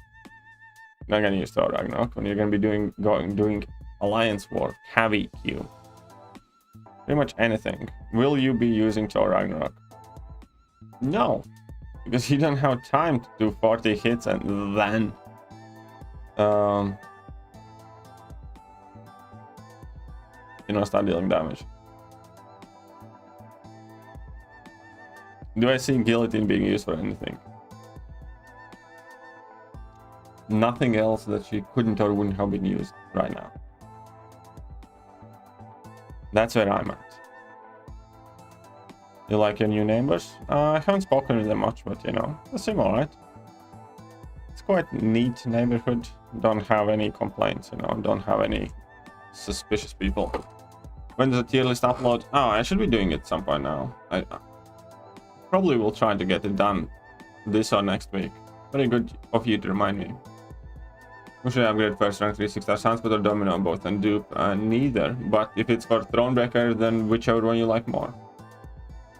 Not gonna use Thor Ragnarok when you're gonna be doing Alliance War, heavy Q. Pretty much anything. Will you be using Thor Ragnarok? No, because you don't have time to do 40 hits and then you know, start dealing damage. Do I see Guillotine being used for anything? Nothing else that she couldn't or wouldn't have been used right now. That's where I'm at. You like your new neighbors? I haven't spoken to them much, but you know, they seem alright. It's quite neat neighborhood. Don't have any complaints, you know, don't have any suspicious people. When does the tier list upload? Oh, I should be doing it some point now. I probably will try to get it done this or next week. Very good of you to remind me. Who should I upgrade first? Rank 3, 6-star Sunspot or Domino? Both, and dupe? Neither. But if it's for Thronebreaker, then whichever one you like more.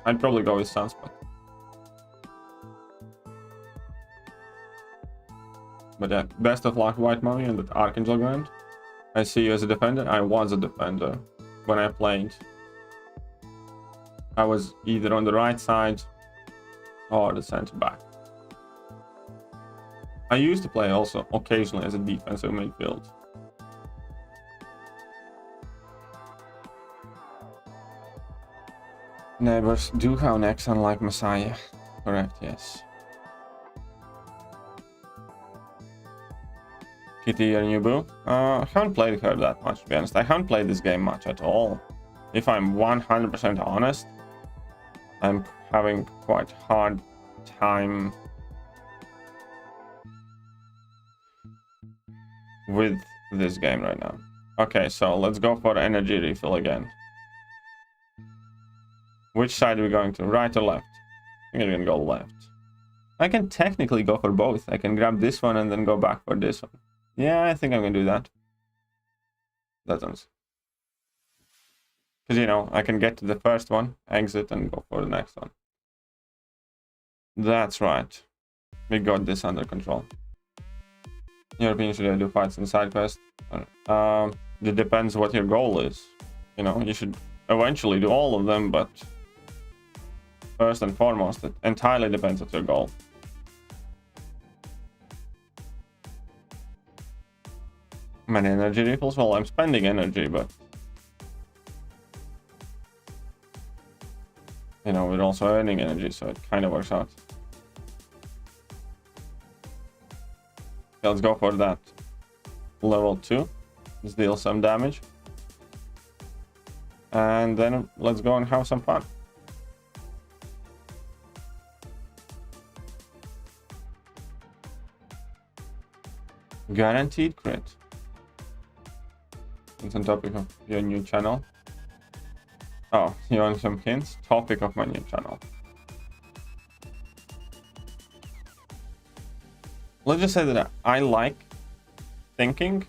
I'd probably go with Sunspot. But yeah, best of luck, White Mummy, and that Archangel Grand. I see you as a defender. I was a defender when I played. I was either on the right side or the center back. I used to play also occasionally as a defensive midfield. Neighbors do have an X unlike Messiah. Correct, yes. Kitty, your new boo? I haven't played her that much, to be honest. I haven't played this game much at all. If I'm 100% honest, I'm having quite hard time with this game right now. Okay, so let's go for energy refill again. Which side are we going to? Right or left? I think I'm gonna go left. I can technically go for both. I can grab this one and then go back for this one. Yeah, I think I'm gonna do that. That sounds... Because, you know, I can get to the first one, exit, and go for the next one. That's right. We got this under control. In your opinion, should I do fights and side quests? It depends what your goal is. You know, you should eventually do all of them, but first and foremost, it entirely depends on your goal. Many energy refills? Well, I'm spending energy, but you know, we're also earning energy, so it kind of works out. Okay, let's go for that. Level 2. Let's deal some damage. And then let's go and have some fun. Guaranteed crit. It's on topic of your new channel. Oh, you want some hints? Topic of my new channel. Let's just say that I like thinking,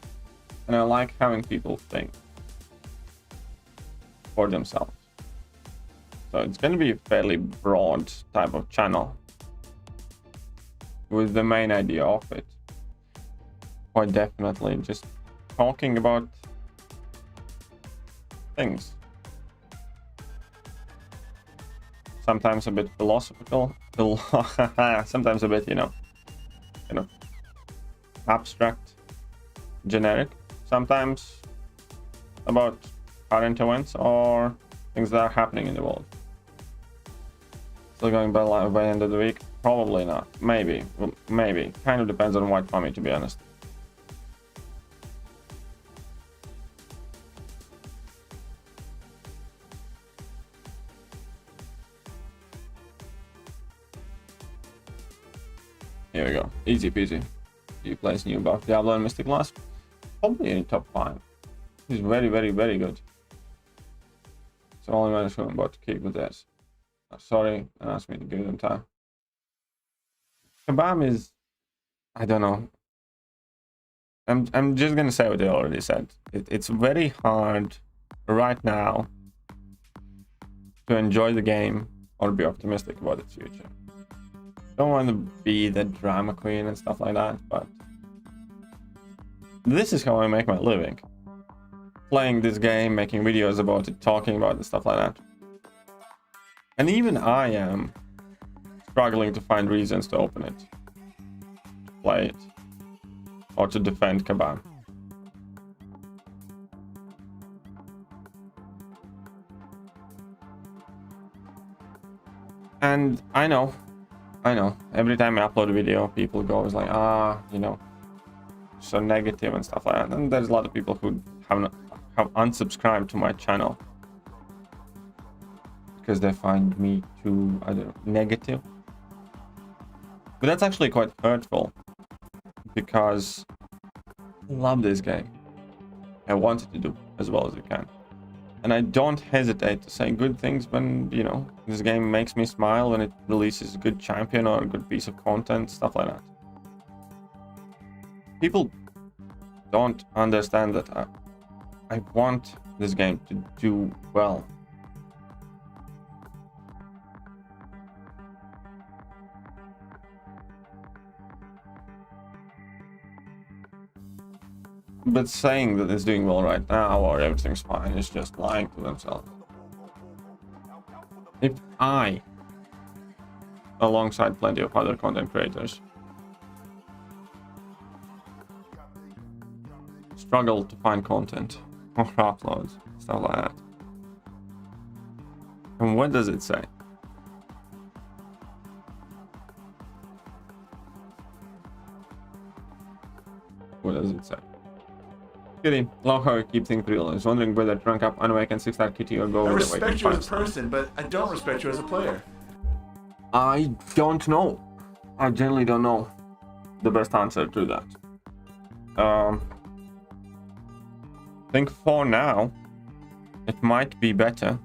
and I like having people think for themselves. So it's going to be a fairly broad type of channel with the main idea of it quite definitely just talking about things. Sometimes a bit philosophical, sometimes a bit, you know, kind of abstract, generic, sometimes about current events or things that are happening in the world. Still going by the end of the week? Probably not. Maybe. Maybe. Kind of depends on White Mummy, to be honest. Here we go. Easy peasy. You place new buff Diablo and Mystic Last. Probably in top 5. He's very, very, very good. So only managed to about to keep with this. Sorry, and asked me to give them time. Kabam is, I don't know. I'm just gonna say what they already said. It's very hard right now to enjoy the game or be optimistic about its future. Don't want to be the drama queen and stuff like that, but this is how I make my living. Playing this game, making videos about it, talking about it, stuff like that. And even I am struggling to find reasons to open it, to play it, or to defend Kabam. And I know, every time I upload a video, people go like, you know, so negative and stuff like that. And there's a lot of people who have unsubscribed to my channel because they find me too, I don't know, negative. But that's actually quite hurtful because I love this game. I wanted to do as well as you can. And I don't hesitate to say good things when, you know, this game makes me smile, when it releases a good champion or a good piece of content, stuff like that. People don't understand that I want this game to do well. But saying that it's doing well right now or everything's fine is just lying to themselves. If I, alongside plenty of other content creators, struggle to find content or uploads, stuff like that, and what does it say? What does it say? Kitty, love how you keep things real. I was wondering whether to rank up unawakened 6-star Kitty or go I with awakened respect you as a 5-star. person, but I don't respect you as a player. I don't know. I generally don't know the best answer to that. I think for now, it might be better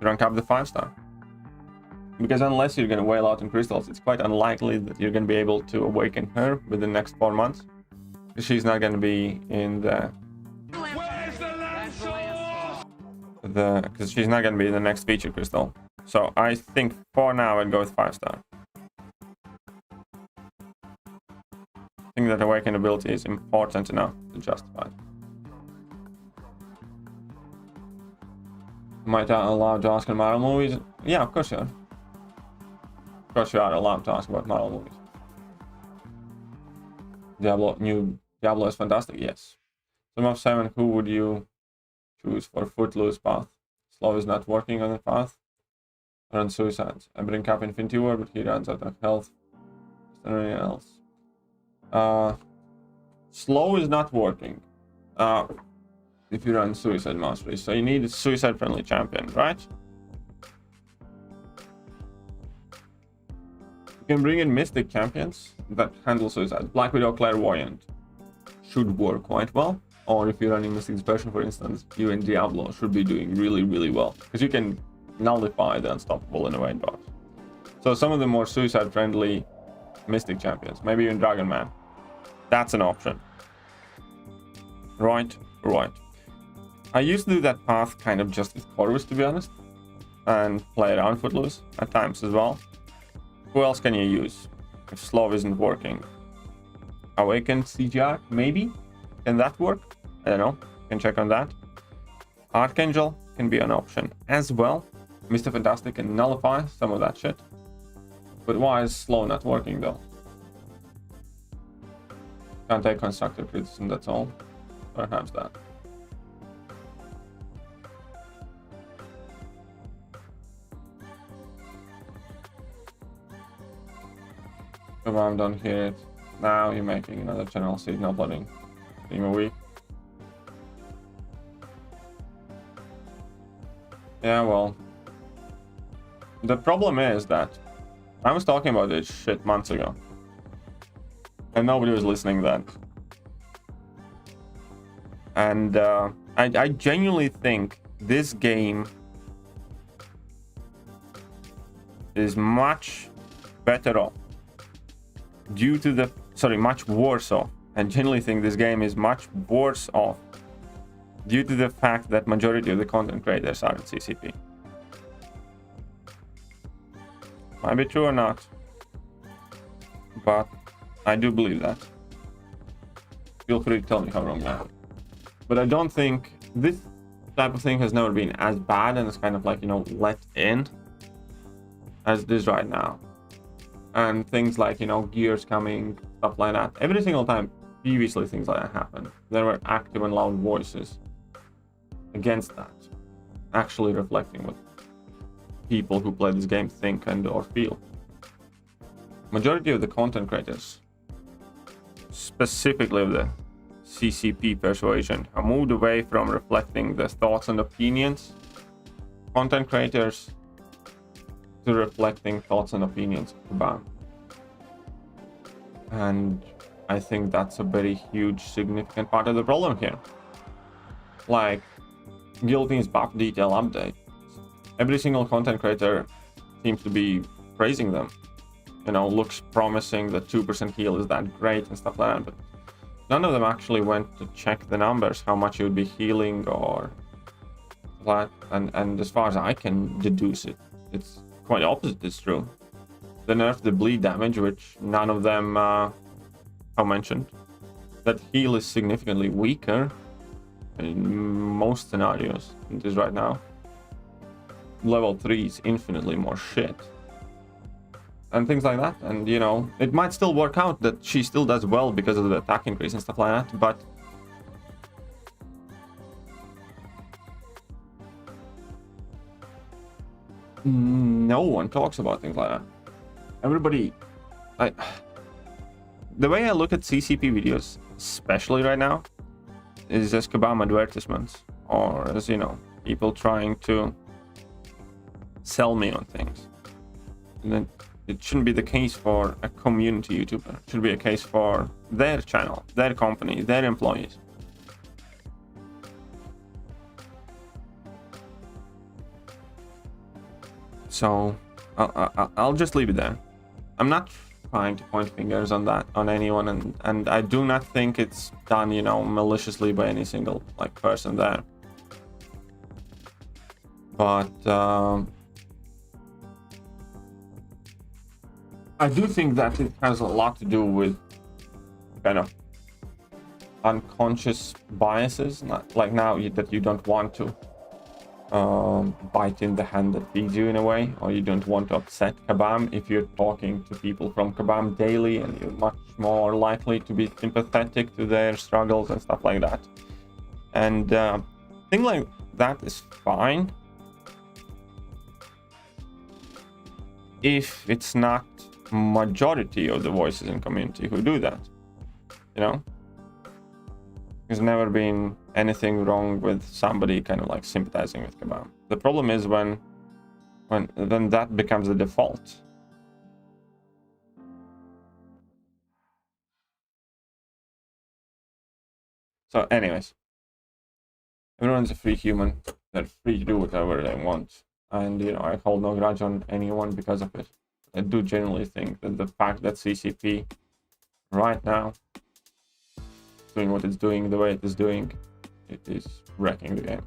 to rank up the 5-star. Because unless you're going to wail out in crystals, it's quite unlikely that you're going to be able to awaken her within the next 4 months. She's not going to be in the... Because she's not going to be in the next feature crystal. So I think for now I'd go with 5-star. I think that awakened ability is important enough to justify it. Might I allowed to ask on Marvel movies? Yeah, of course you are. Of course you are allowed to ask about Marvel movies. New Diablo is fantastic, yes. Sum of 7, who would you choose for Footloose path? Slow is not working on the path. Or on suicides. I bring up Infinity War, but he runs out of health. Is there anything else? Slow is not working. If you run Suicide Mastery. So you need a suicide friendly champion, right? You can bring in Mystic champions that handle suicide. Black Widow Clairvoyant should work quite well. Or if you're running Mystic Dispersion, for instance, you and Diablo should be doing really, really well. Because you can nullify the Unstoppable in a way box. So some of the more suicide friendly Mystic champions, maybe even Dragon Man, that's an option. Right. I used to do that path kind of just with Corvus, to be honest, and play around Footloose at times as well. Who else can you use if Slow isn't working? Awakened CGR, maybe? Can that work? I don't know. Can check on that. Archangel can be an option as well. Mr. Fantastic can nullify some of that shit. But why is Slow not working though? Can't take constructive criticism, that's all. Perhaps that. If I'm done here, now you're making another channel, so you're not uploading in a week. Yeah, well, the problem is that I was talking about this shit months ago, and nobody was listening then. And I genuinely think this game is much better off due to the much worse off. I genuinely think this game is much worse off due to the fact that majority of the content creators are in CCP. Might be true or not, but I do believe that. Feel free to tell me how wrong I am. But I don't think this type of thing has never been as bad and it's kind of like, you know, let in as it is right now. And things like, you know, gears coming, stuff like that. Every single time previously things like that happened, there were active and loud voices against that, actually reflecting what people who play this game think and or feel. Majority of the content creators, specifically of the CCP persuasion, have moved away from reflecting the thoughts and opinions content creators to reflecting thoughts and opinions about. And I think that's a very huge significant part of the problem here. Like, Guilty's buff detail update. Every single content creator seems to be praising them. You know, looks promising, that 2% heal is that great and stuff like that, but none of them actually went to check the numbers, how much you would be healing or that. And as far as I can deduce it, it's quite opposite is true. They nerfed the bleed damage, which none of them have mentioned. That heal is significantly weaker in most scenarios it is right now. Level 3 is infinitely more shit. And things like that. And, you know, it might still work out that she still does well because of the attack increase and stuff like that, but no one talks about things like that. Everybody, the way I look at CCP videos, especially right now, is as Kabam advertisements, or as, you know, people trying to sell me on things. And then it shouldn't be the case for a community YouTuber. It should be a case for their channel, their company, their employees. So I'll just leave it there. I'm not trying to point fingers on that, on anyone, and I do not think it's done, you know, maliciously by any single like person there. But I do think that it has a lot to do with kind of unconscious biases, not like now that you don't want to bite in the hand that feeds you in a way, or you don't want to upset Kabam. If you're talking to people from Kabam daily, and you're much more likely to be sympathetic to their struggles and stuff like that. And thing like that is fine if it's not majority of the voices in community who do that, you know. There's never been anything wrong with somebody kind of like sympathizing with Kabam. The problem is when that becomes the default. So anyways, everyone's a free human. They're free to do whatever they want, and, you know, I hold no grudge on anyone because of it. I do generally think that the fact that CCP right now doing what it's doing the way it is doing, it is wrecking the game.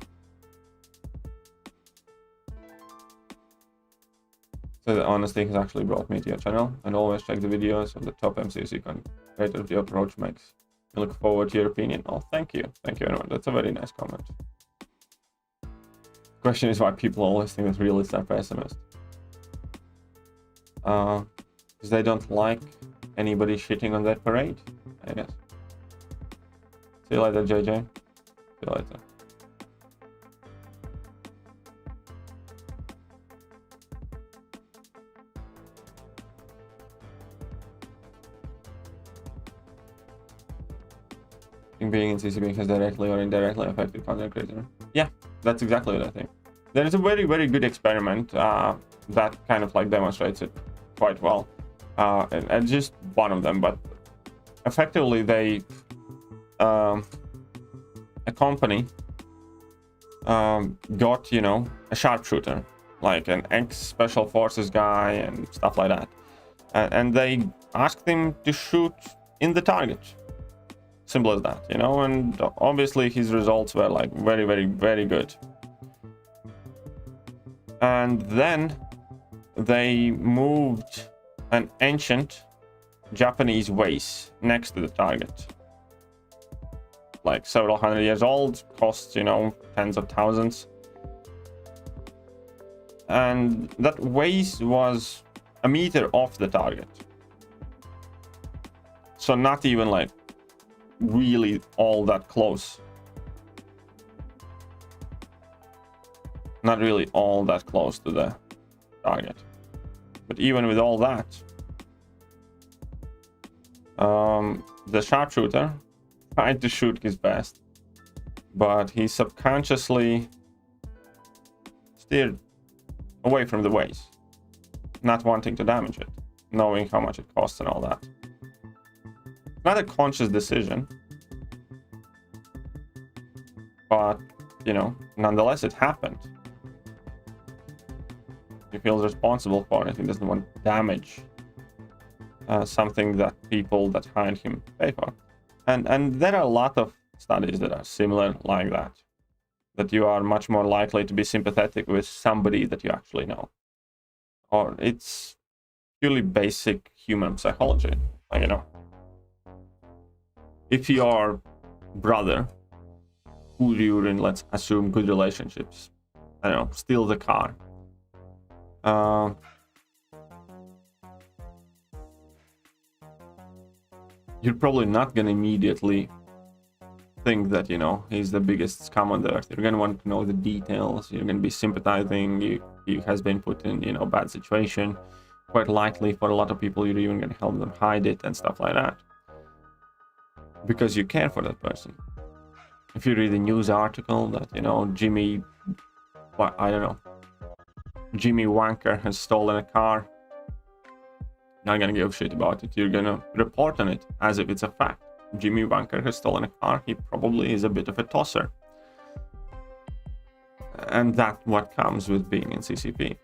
So the honesty has actually brought me to your channel, and always check the videos of the top MCOC creators. The approach makes me look forward to your opinion. Oh, thank you very much. That's a very nice comment. Question is why people always think that realists are pessimists. Because they don't like anybody shitting on their parade, I guess. See you later, JJ. See you later. Being in CCP has directly or indirectly affected content creator. Yeah, that's exactly what I think. There is a very, very good experiment that kind of like demonstrates it quite well. And just one of them, but effectively they a company got, you know, a sharpshooter, like an ex-special forces guy and stuff like that, and they asked him to shoot in the target. Simple as that, you know. And obviously his results were like very, very, very good. And then they moved an ancient Japanese vase next to the target, like several hundred years old, cost, you know, tens of thousands. And that vase was a meter off the target, so not even like really all that close. Not really all that close to the target. But even with all that, the sharpshooter tried to shoot his best, but he subconsciously steered away from the vase, not wanting to damage it, knowing how much it costs and all that. Not a conscious decision, but you know, nonetheless, it happened. He feels responsible for it. He doesn't want to damage something that people that hired him pay for. And there are a lot of studies that are similar like that. That you are much more likely to be sympathetic with somebody that you actually know. Or it's purely basic human psychology. Like, you know, if your brother, who you're in, let's assume, good relationships, I don't know, steals a car. You're probably not going to immediately think that, you know, he's the biggest scum on the earth. You're going to want to know the details. You're going to be sympathizing. He has been put in, you know, bad situation. Quite likely for a lot of people, you're even going to help them hide it and stuff like that. Because you care for that person. If you read a news article that, you know, Jimmy Wanker has stolen a car, not gonna give a shit about it. You're gonna report on it as if it's a fact. Jimmy Wanker has stolen a car. He probably is a bit of a tosser. And that's what comes with being in CCP.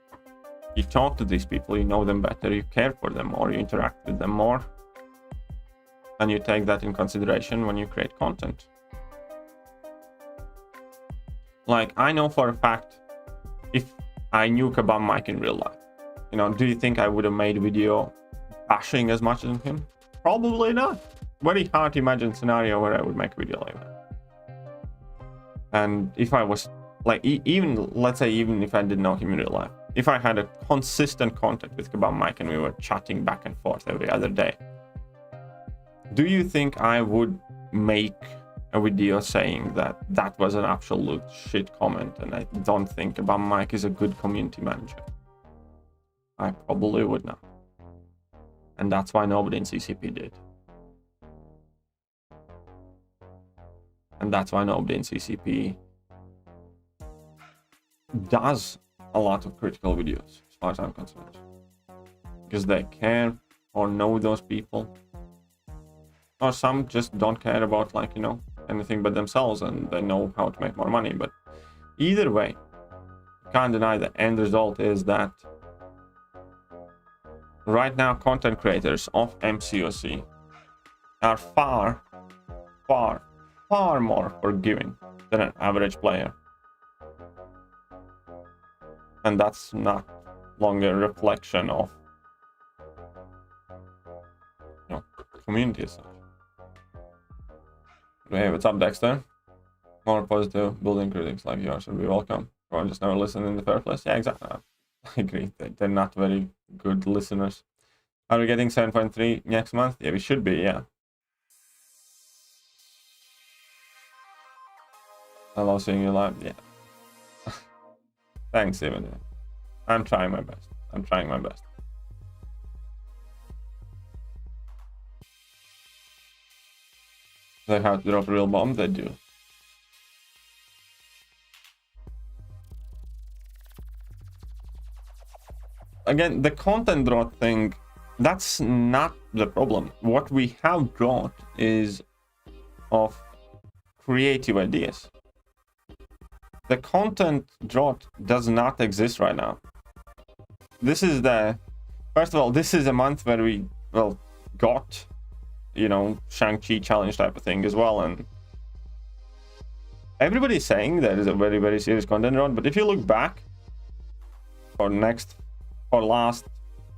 You talk to these people, you know them better, you care for them more, you interact with them more. And you take that in consideration when you create content. Like, I know for a fact, if I knew Kabam Mike in real life, you know, do you think I would have made a video bashing as much as him? Probably not. Very hard to imagine a scenario where I would make a video like that. And if I was, like, even, let's say, even if I didn't know him in real life, if I had a consistent contact with Kabam Mike and we were chatting back and forth every other day, do you think I would make a video saying that that was an absolute shit comment and I don't think Kabam Mike is a good community manager? I probably would not. And that's why nobody in CCP did. And that's why nobody in CCP does a lot of critical videos, as far as I'm concerned. Because they care or know those people. Or some just don't care about, like, you know, anything but themselves and they know how to make more money. But either way, you can't deny the end result is that right now content creators of MCOC are far more forgiving than an average player. And that's not longer a reflection of, you know, community as such. Hey, what's up, Dexter? More positive building critics like yours would be welcome. Or just never listen in the first place. Yeah, exactly. I agree. They're not very good listeners. Are we getting 7.3 next month? Yeah, we should be, yeah. I love seeing you live. Yeah. Thanks, Steven. I'm trying my best. I'm trying my best. They have to drop a real bomb? They do. Again, the content drought thing, that's not the problem. What we have drought is of creative ideas. The content drought does not exist right now. This is the... First of all, this is a month where we, well, got, you know, Shang-Chi challenge type of thing as well, and everybody's saying there is a very, very serious content drought, but if you look back for last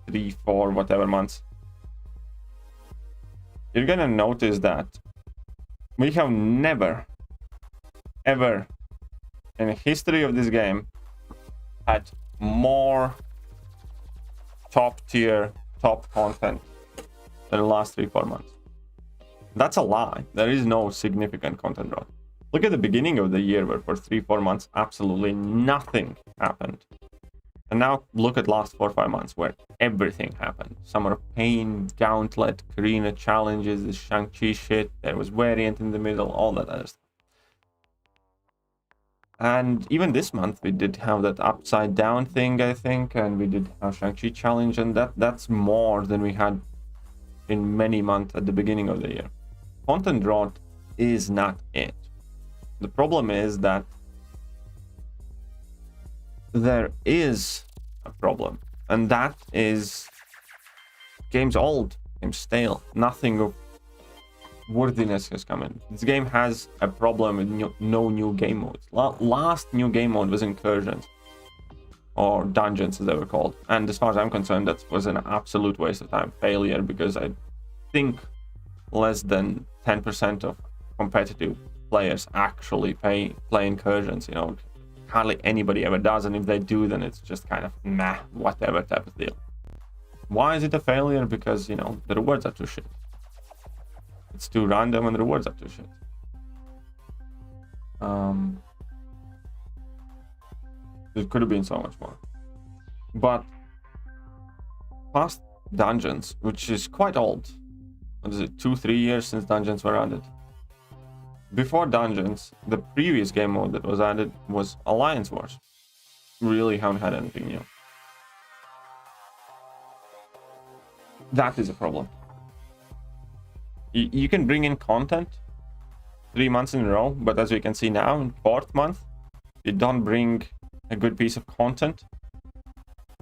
3-4 whatever months, you're gonna notice that we have never ever in the history of this game had more top tier, top content in the last 3-4 months. That's a lie. There is no significant content drought. Look at the beginning of the year where for 3-4 months absolutely nothing happened. And now look at last 4-5 months where everything happened. Summer of Pain, Gauntlet, Karina challenges, the Shang-Chi shit, there was Variant in the middle, all that other stuff. And even this month we did have that Upside Down thing, I think, and we did have Shang-Chi challenge, and that's more than we had in many months at the beginning of the year. Content drought is not it. The problem is that there is a problem, and that is game's old, game's stale. Nothing of worthiness has come in. This game has a problem with no new game modes. Last new game mode was Incursions, or Dungeons as they were called, and as far as I'm concerned, that was an absolute waste of time, failure, because I think less than 10% of competitive players actually play Incursions. You know, hardly anybody ever does, and if they do, then it's just kind of nah, whatever type of deal. Why is it a failure? Because, you know, the rewards are too shit. It's too random and the rewards are too shit. There could have been so much more. But past Dungeons, which is quite old, what is it, 2-3 years since Dungeons were added? Before Dungeons, the previous game mode that was added was Alliance Wars. Really haven't had anything new. That is a problem. You can bring in content 3 months in a row, but as we can see now, in 4th month, you don't bring a good piece of content,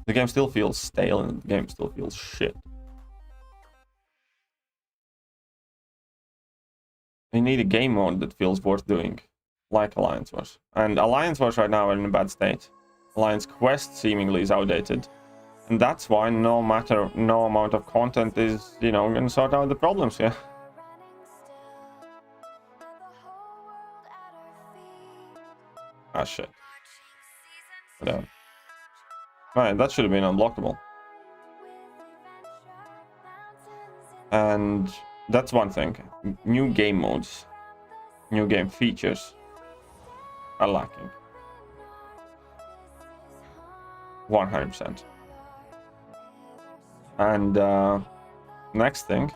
the game still feels stale and the game still feels shit. You need a game mode that feels worth doing, like Alliance Wars. And Alliance Wars right now are in a bad state. Alliance Quest seemingly is outdated. And that's why no amount of content is, you know, gonna sort out the problems here. Ah, shit. Whatever. Right, that should have been unblockable. And that's one thing. New game modes, new game features are lacking. 100%. And next thing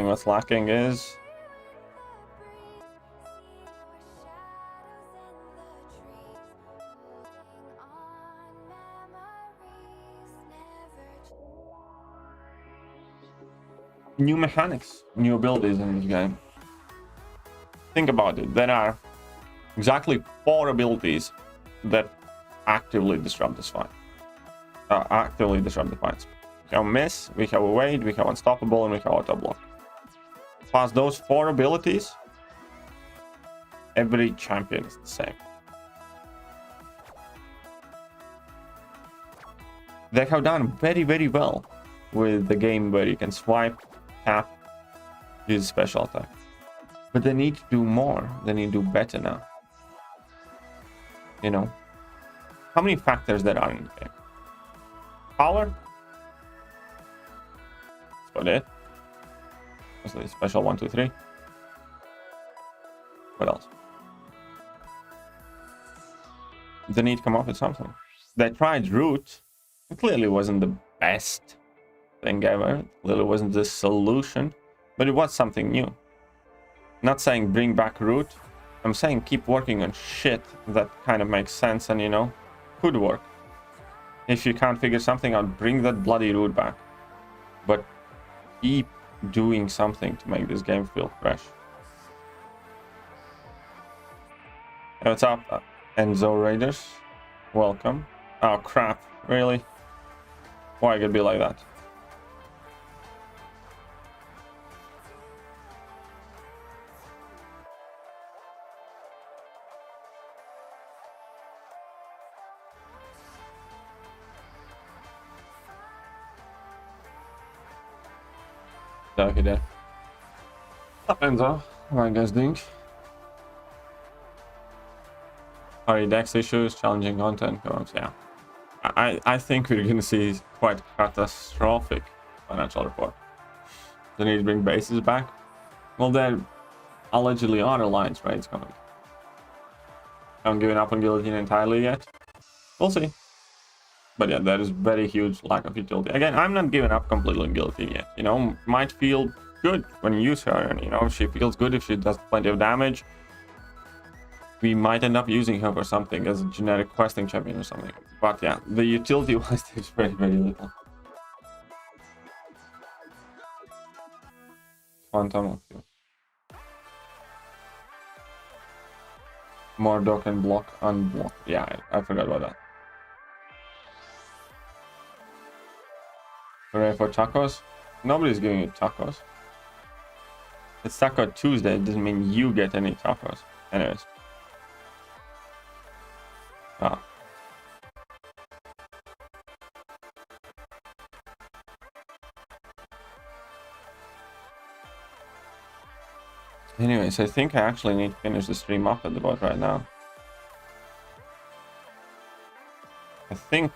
what's lacking is new mechanics, new abilities in this game. Think about it. There are exactly 4 abilities that actively disrupt this fight. Actively disrupt the fights. We have Miss, we have Evade, we have Unstoppable, and we have Auto Block. Past those 4 abilities, every champion is the same. They have done very, very well with the game where you can swipe, tap, use special attack. But they need to do more. They need to do better now. You know? How many factors there are in the game? Power? That's about it. What's the special 1, 2, 3? What else? They need to come up with something. They tried Root. It clearly wasn't the best thing ever. It clearly wasn't the solution. But it was something new. Not saying bring back Root. I'm saying keep working on shit that kind of makes sense and, you know, could work. If you can't figure something out, bring that bloody Root back. But keep doing something to make this game feel fresh. Hey, what's up, Enzo Raiders? Welcome. Oh crap, really? Why it could be like that? Okay, there. Up, Enzo. How are you guys doing? Are dex issues, challenging content? Yeah. I think we're gonna see quite catastrophic financial report. They need to bring bases back. Well, there allegedly are alliance raids coming. Haven't given up on Guillotine entirely yet. We'll see. But yeah, there is very huge lack of utility. Again, I'm not giving up completely on Guillotine yet. You know, might feel good when you use her, and you know, she feels good if she does plenty of damage. We might end up using her for something as a generic questing champion or something. But yeah, the utility wise, there's very, very little. Phantom of you. Mordok and block, unblock. Yeah, I forgot about that. Hooray for tacos. Nobody's giving you tacos. It's Taco Tuesday. It doesn't mean you get any tacos. Anyways. Ah. Anyways, I think I actually need to finish the stream up at the bot right now. I think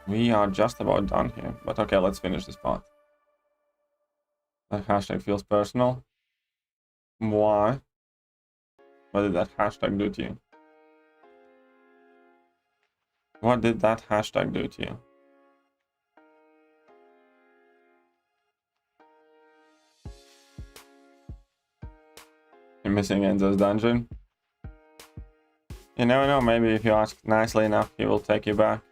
we are just about done here. But okay, let's finish this part. That hashtag feels personal. Why? What did that hashtag do to you? What did that hashtag do to you? You're missing Enzo's dungeon? You never know, maybe if you ask nicely enough, he will take you back.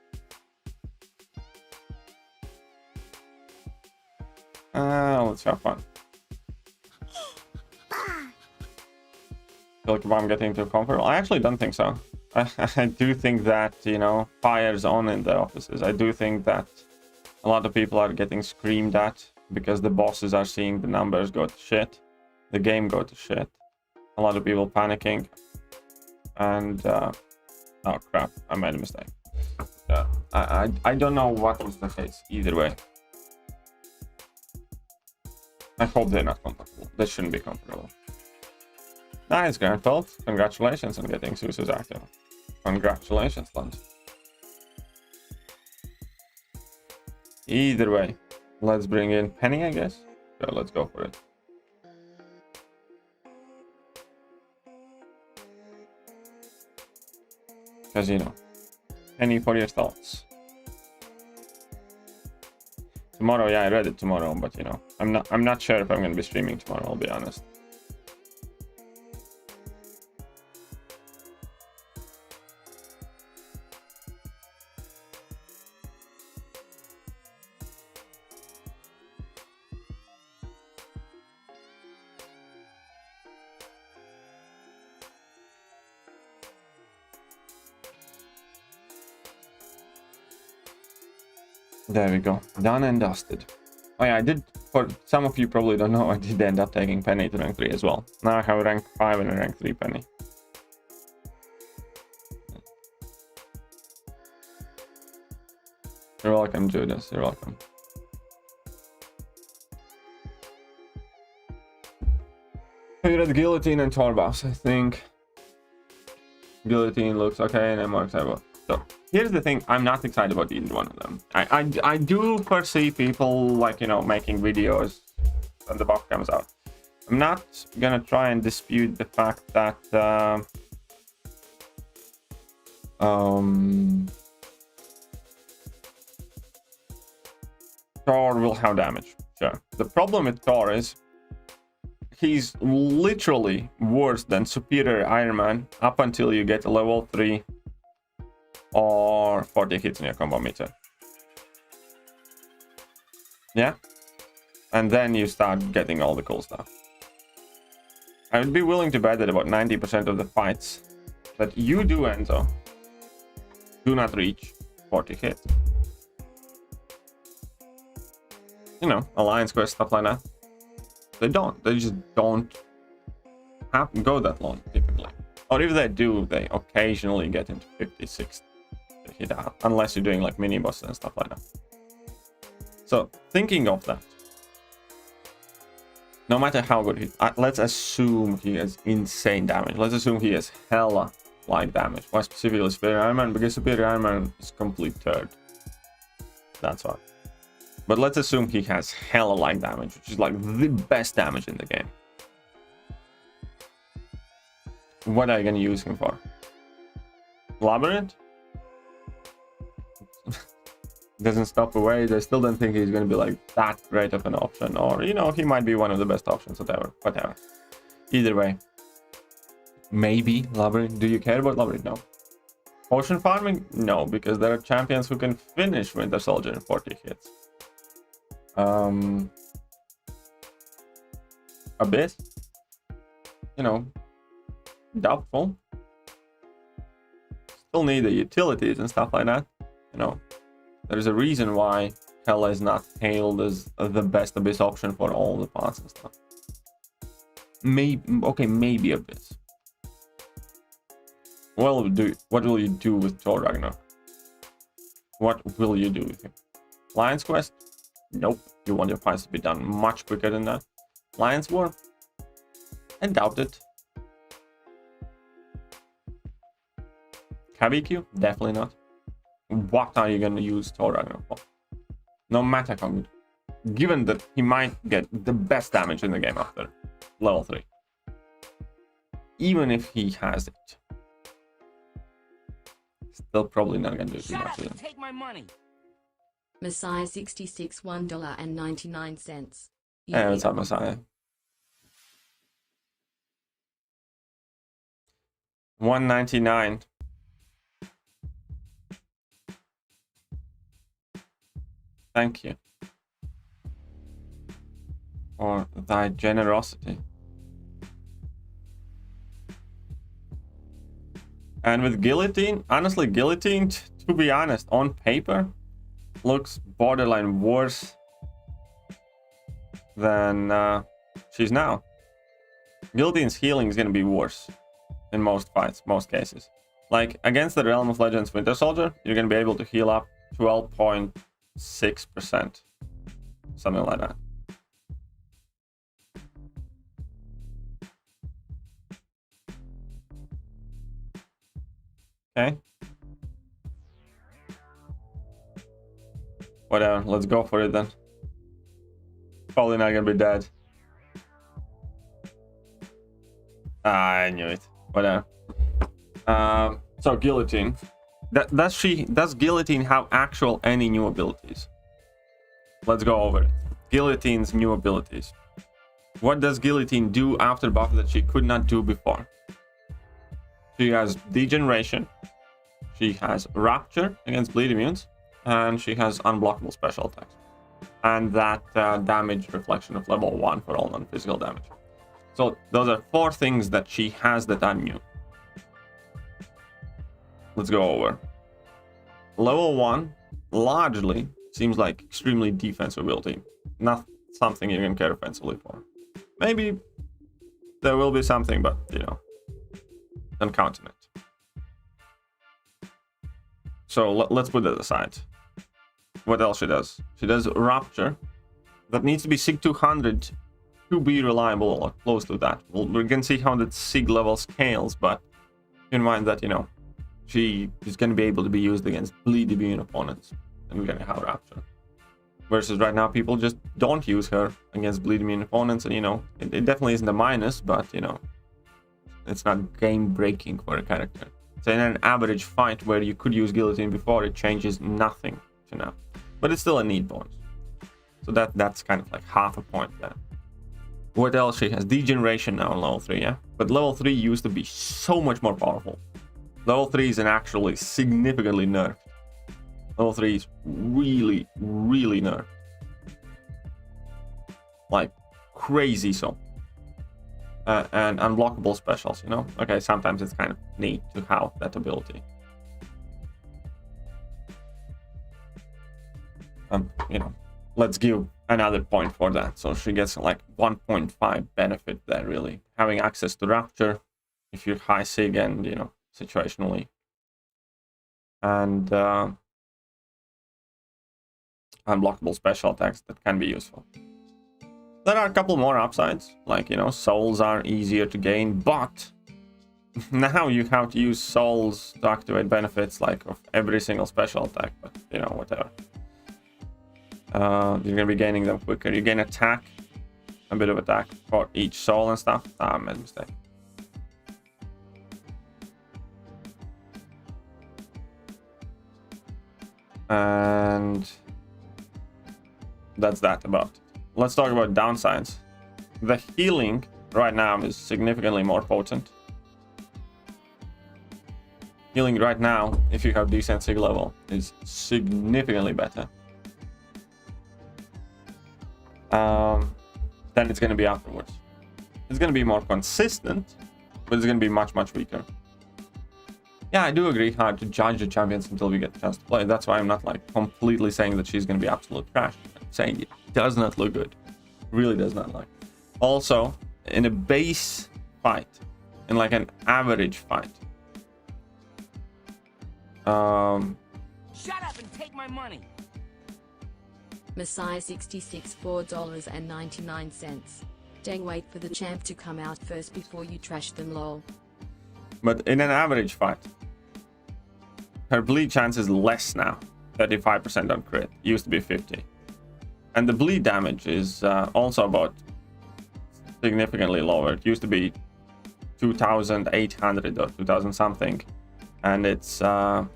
Let's have fun. Feel like if I'm getting too comfortable? I actually don't think so. I do think that, you know, fire's on in the offices. I do think that a lot of people are getting screamed at because the bosses are seeing the numbers go to shit. The game go to shit. A lot of people panicking. And, oh crap, I made a mistake. I don't know what was the case either way. I hope they're not comfortable. They shouldn't be comfortable. Nice, Grandfeld. Congratulations on getting Susus active. Congratulations, Lund. Either way, let's bring in Penny, I guess. So let's go for it. Because, you know, Penny for your thoughts. Tomorrow, yeah, I read it tomorrow, but you know, I'm not sure if I'm gonna be streaming tomorrow, I'll be honest. There we go, done and dusted. Oh yeah, I did, for some of you probably don't know, I did end up taking Penny to rank 3 as well. Now I have a rank 5 and a rank 3 Penny. You're welcome, Judas, you're welcome. We read Guillotine and Torbaus, I think. Guillotine looks okay, and I'm more excited about. So, here's the thing, I'm not excited about either one of them. I do foresee people, like, you know, making videos when the buff comes out. I'm not gonna try and dispute the fact that Thor will have damage. Sure. The problem with Thor is he's literally worse than superior Iron Man up until you get a level 3 or 40 hits in your combo meter. Yeah? And then you start getting all the cool stuff. I would be willing to bet that about 90% of the fights that you do, Enzo, do not reach 40 hits. You know, Alliance Quest, stuff like that. They don't. They just don't go that long, typically. Or if they do, they occasionally get into 50, 60 hit out. Unless you're doing like mini bosses and stuff like that. So, thinking of that. No matter how good he is, let's assume he has insane damage. Let's assume he has hella light damage. Why specifically Superior Iron Man? Because Superior Iron Man is complete third. That's why. But let's assume he has hella light damage, which is like the best damage in the game. What are you gonna use him for? Labyrinth? Doesn't stop away. I still don't think he's gonna be like that great of an option, or you know, he might be one of the best options, whatever. Either way, maybe Labyrinth. Do you care about Labyrinth? No. Potion farming? No, because there are champions who can finish Winter Soldier in 40 hits. Abyss, you know, doubtful. Still need the utilities and stuff like that. You know, there's a reason why Hela is not hailed as the best Abyss option for all the parts and stuff. Maybe Abyss. Well, what will you do with Thor Ragnarok? What will you do with him? Lion's Quest? Nope. You want your fights to be done much quicker than that. Lion's War? I doubt it. KBQ? Definitely not. What are you going to use Thor Ragnarok for? No matter how good. Given that he might get the best damage in the game after level 3. Even if he has it. Still probably not going to do too Shut much up with and him. take my money. Messiah 66 $1.99. Hey, what's up, Messiah? 199. Thank you for thy generosity. And with Guillotine, honestly, Guillotine, to be honest, on paper, looks borderline worse than she's now. Guillotine's healing is going to be worse in most fights, most cases. Like, against the Realm of Legends Winter Soldier, you're going to be able to heal up 12.6%. Something like that. Okay. Whatever, let's go for it then. Probably not gonna be dead. I knew it. Whatever. So Guillotine. Does Guillotine have actual any new abilities? Let's go over it. Guillotine's new abilities. What does Guillotine do after buff that she could not do before? She has Degeneration. She has Rapture against bleed immunes. And she has unblockable special attacks. And that damage reflection of level 1 for all non-physical damage. So those are 4 things that she has that are new. Let's go over. Level 1 largely seems like extremely defensive ability. Not something you can care offensively for. Maybe there will be something, but you know, don't count on it. So let's put that aside. What else she does? She does Rapture. That needs to be SIG 200 to be reliable or close to that. We can see how that SIG level scales, but keep in mind that, you know, she is going to be able to be used against bleed immune opponents, and we're going to have Rapture. Versus right now, people just don't use her against bleed immune opponents, and you know, it definitely isn't a minus, but you know, it's not game breaking for a character. So in an average fight where you could use Guillotine before, it changes nothing to now. But it's still a need bonus. So that's kind of like half a point there. What else she has? Degeneration now on level 3, yeah? But level 3 used to be so much more powerful. Level 3 is actually significantly nerfed. Level 3 is really, really nerfed. Like, crazy so. And unblockable specials, you know? Okay, sometimes it's kind of neat to have that ability. You know, let's give another point for that. So she gets like 1.5 benefit there, really. Having access to Rapture, if you're high SIG and, you know, situationally. And unblockable special attacks that can be useful. There are a couple more upsides, like, you know, souls are easier to gain, but now you have to use souls to activate benefits like of every single special attack, but you know, whatever. You're gonna be gaining them quicker. You gain attack, a bit of attack for each soul and stuff. I made a mistake. And that's that about it. Let's talk about downsides. The healing right now is significantly more potent. Healing right now, if you have decent SIG level, is significantly better than it's going to be afterwards. It's going to be more consistent, but it's going to be much, much weaker. Yeah, I do agree, hard to judge the champions until we get a chance to play. That's why I'm not like completely saying that she's going to be absolute trash. I'm saying it does not look good. Really does not look. Also, in a base fight, in like an average fight. Shut up and take my money. Messiah 66 $4.99. Dang, wait for the champ to come out first before you trash them, lol. But in an average fight, her bleed chance is less now. 35% on crit. Used to be 50. And the bleed damage is also about significantly lower. It used to be 2,800 or 2,000 something. And it's... well,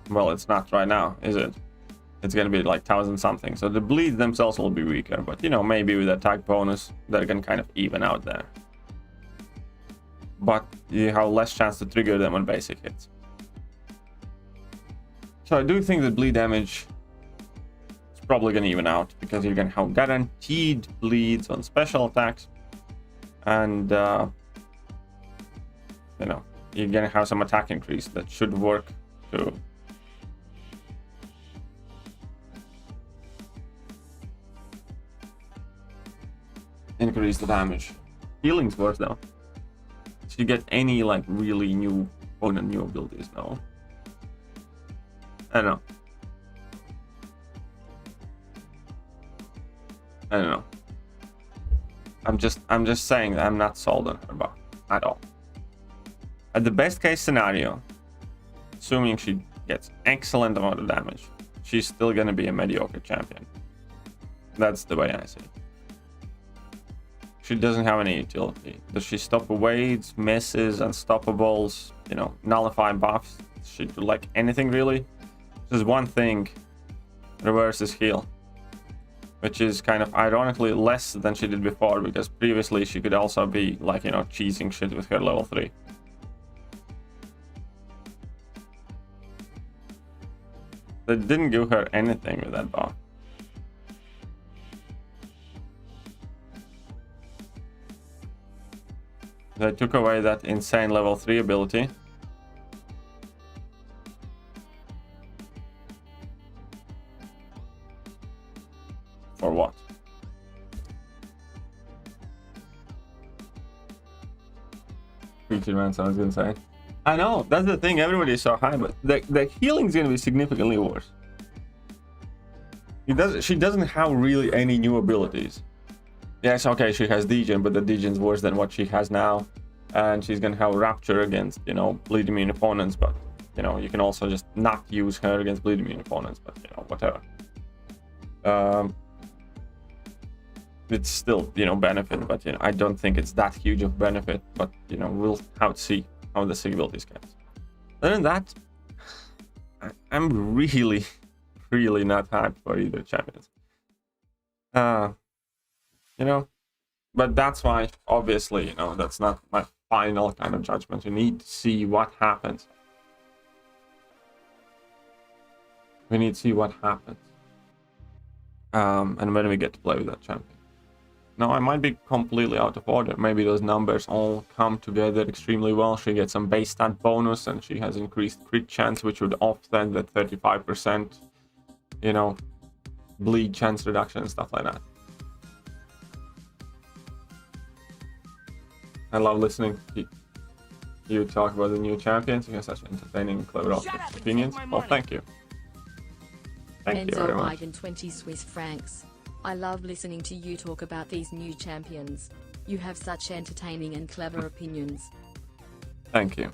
it's not right now, is it? It's going to be like 1,000 something. So the bleeds themselves will be weaker. But, you know, maybe with attack bonus, they're going to kind of even out there. But you have less chance to trigger them on basic hits. So I do think that bleed damage is probably going to even out, because you're going to have guaranteed bleeds on special attacks. And, you know, you're going to have some attack increase that should work to... increase the damage. Healing's worse though. Did you get any like really new new abilities? No. I don't know. I don't know. I'm just saying that I'm not sold on her buff at all. At the best case scenario, assuming she gets excellent amount of damage, she's still gonna be a mediocre champion. That's the way I see it. She doesn't have any utility. Does she stop evades, misses, unstoppables, you know, nullify buffs? Does she do like anything really? There's one thing, reverses heal, which is kind of ironically less than she did before, because previously she could also be like, you know, cheesing shit with her level 3. They didn't give her anything with that buff. They took away that insane level 3 ability. For what? Featured man, I was gonna say. I know, that's the thing, everybody is so high, but the healing's gonna be significantly worse. She doesn't have really any new abilities. Yes, okay, she has Degen, but the Degen's worse than what she has now. And she's gonna have Rapture against, you know, bleed immune opponents, but, you know, you can also just not use her against bleed immune opponents, but, you know, whatever. It's still, you know, benefit, but, you know, I don't think it's that huge of benefit, but, you know, we'll have to see how the abilities get. Other than that, I'm really, really not hyped for either champions. You know, but that's why, obviously, you know, that's not my final kind of judgment. You need to see what happens. We need to see what happens. And when we get to play with that champion. Now, I might be completely out of order. Maybe those numbers all come together extremely well. She gets some base stat bonus, and she has increased crit chance, which would offset that 35%, you know, bleed chance reduction and stuff like that. I love listening to you talk about the new champions. You have such entertaining and clever opinions. Well, thank you. Thank you very much. Enzo 20 Swiss francs. I love listening to you talk about these new champions. You have such entertaining and clever opinions. Thank you.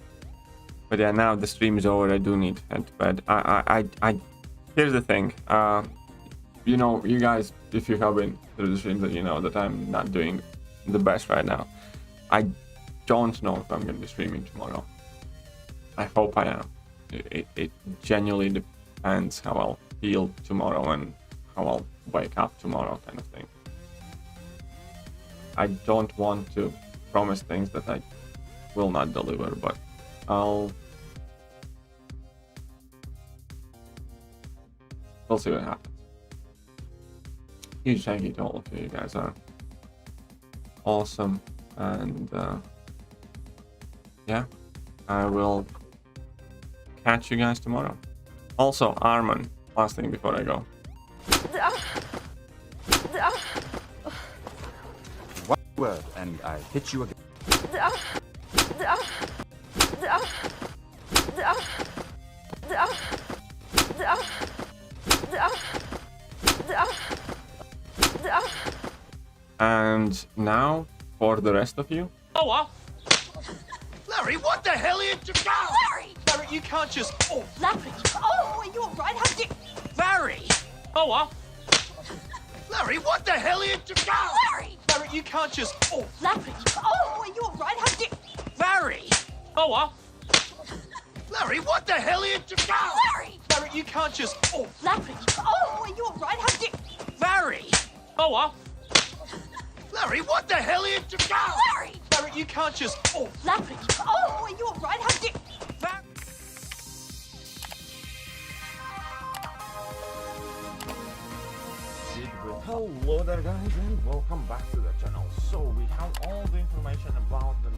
But yeah, now the stream is over. I do need to head to bed. I here's the thing. You know, you guys, if you have been through the stream, that you know that I'm not doing the best right now. I don't know if I'm going to be streaming tomorrow. I hope I am. It genuinely depends how I'll feel tomorrow and how I'll wake up tomorrow, kind of thing. I don't want to promise things that I will not deliver, but we'll see what happens. huge thank you to all of you. You guys are awesome. And yeah, I will catch you guys tomorrow. Also, Arman, last thing before I go. One word and I hit you again. And now for the rest of you. Oh, well. Larry, what the hell are you doing? Larry! Larry, you can't just... Oh, Larry! Oh, are you alright? How did... Larry! Oh, well. Larry, what the hell are you doing? Larry! Larry, you can't just... Oh, Larry! Oh, are you alright? How did... Larry! Oh, well. Larry, what the hell are you doing? Larry! Larry, you can't just... Oh, Larry! Oh, are you alright? How did... Larry! Oh, well. Larry, what the hell are you doing? Larry! Larry, you can't just... Oh, Larry! Oh, are you alright? How did... Larry! Hello there guys and welcome back to the channel. So we have all the information about the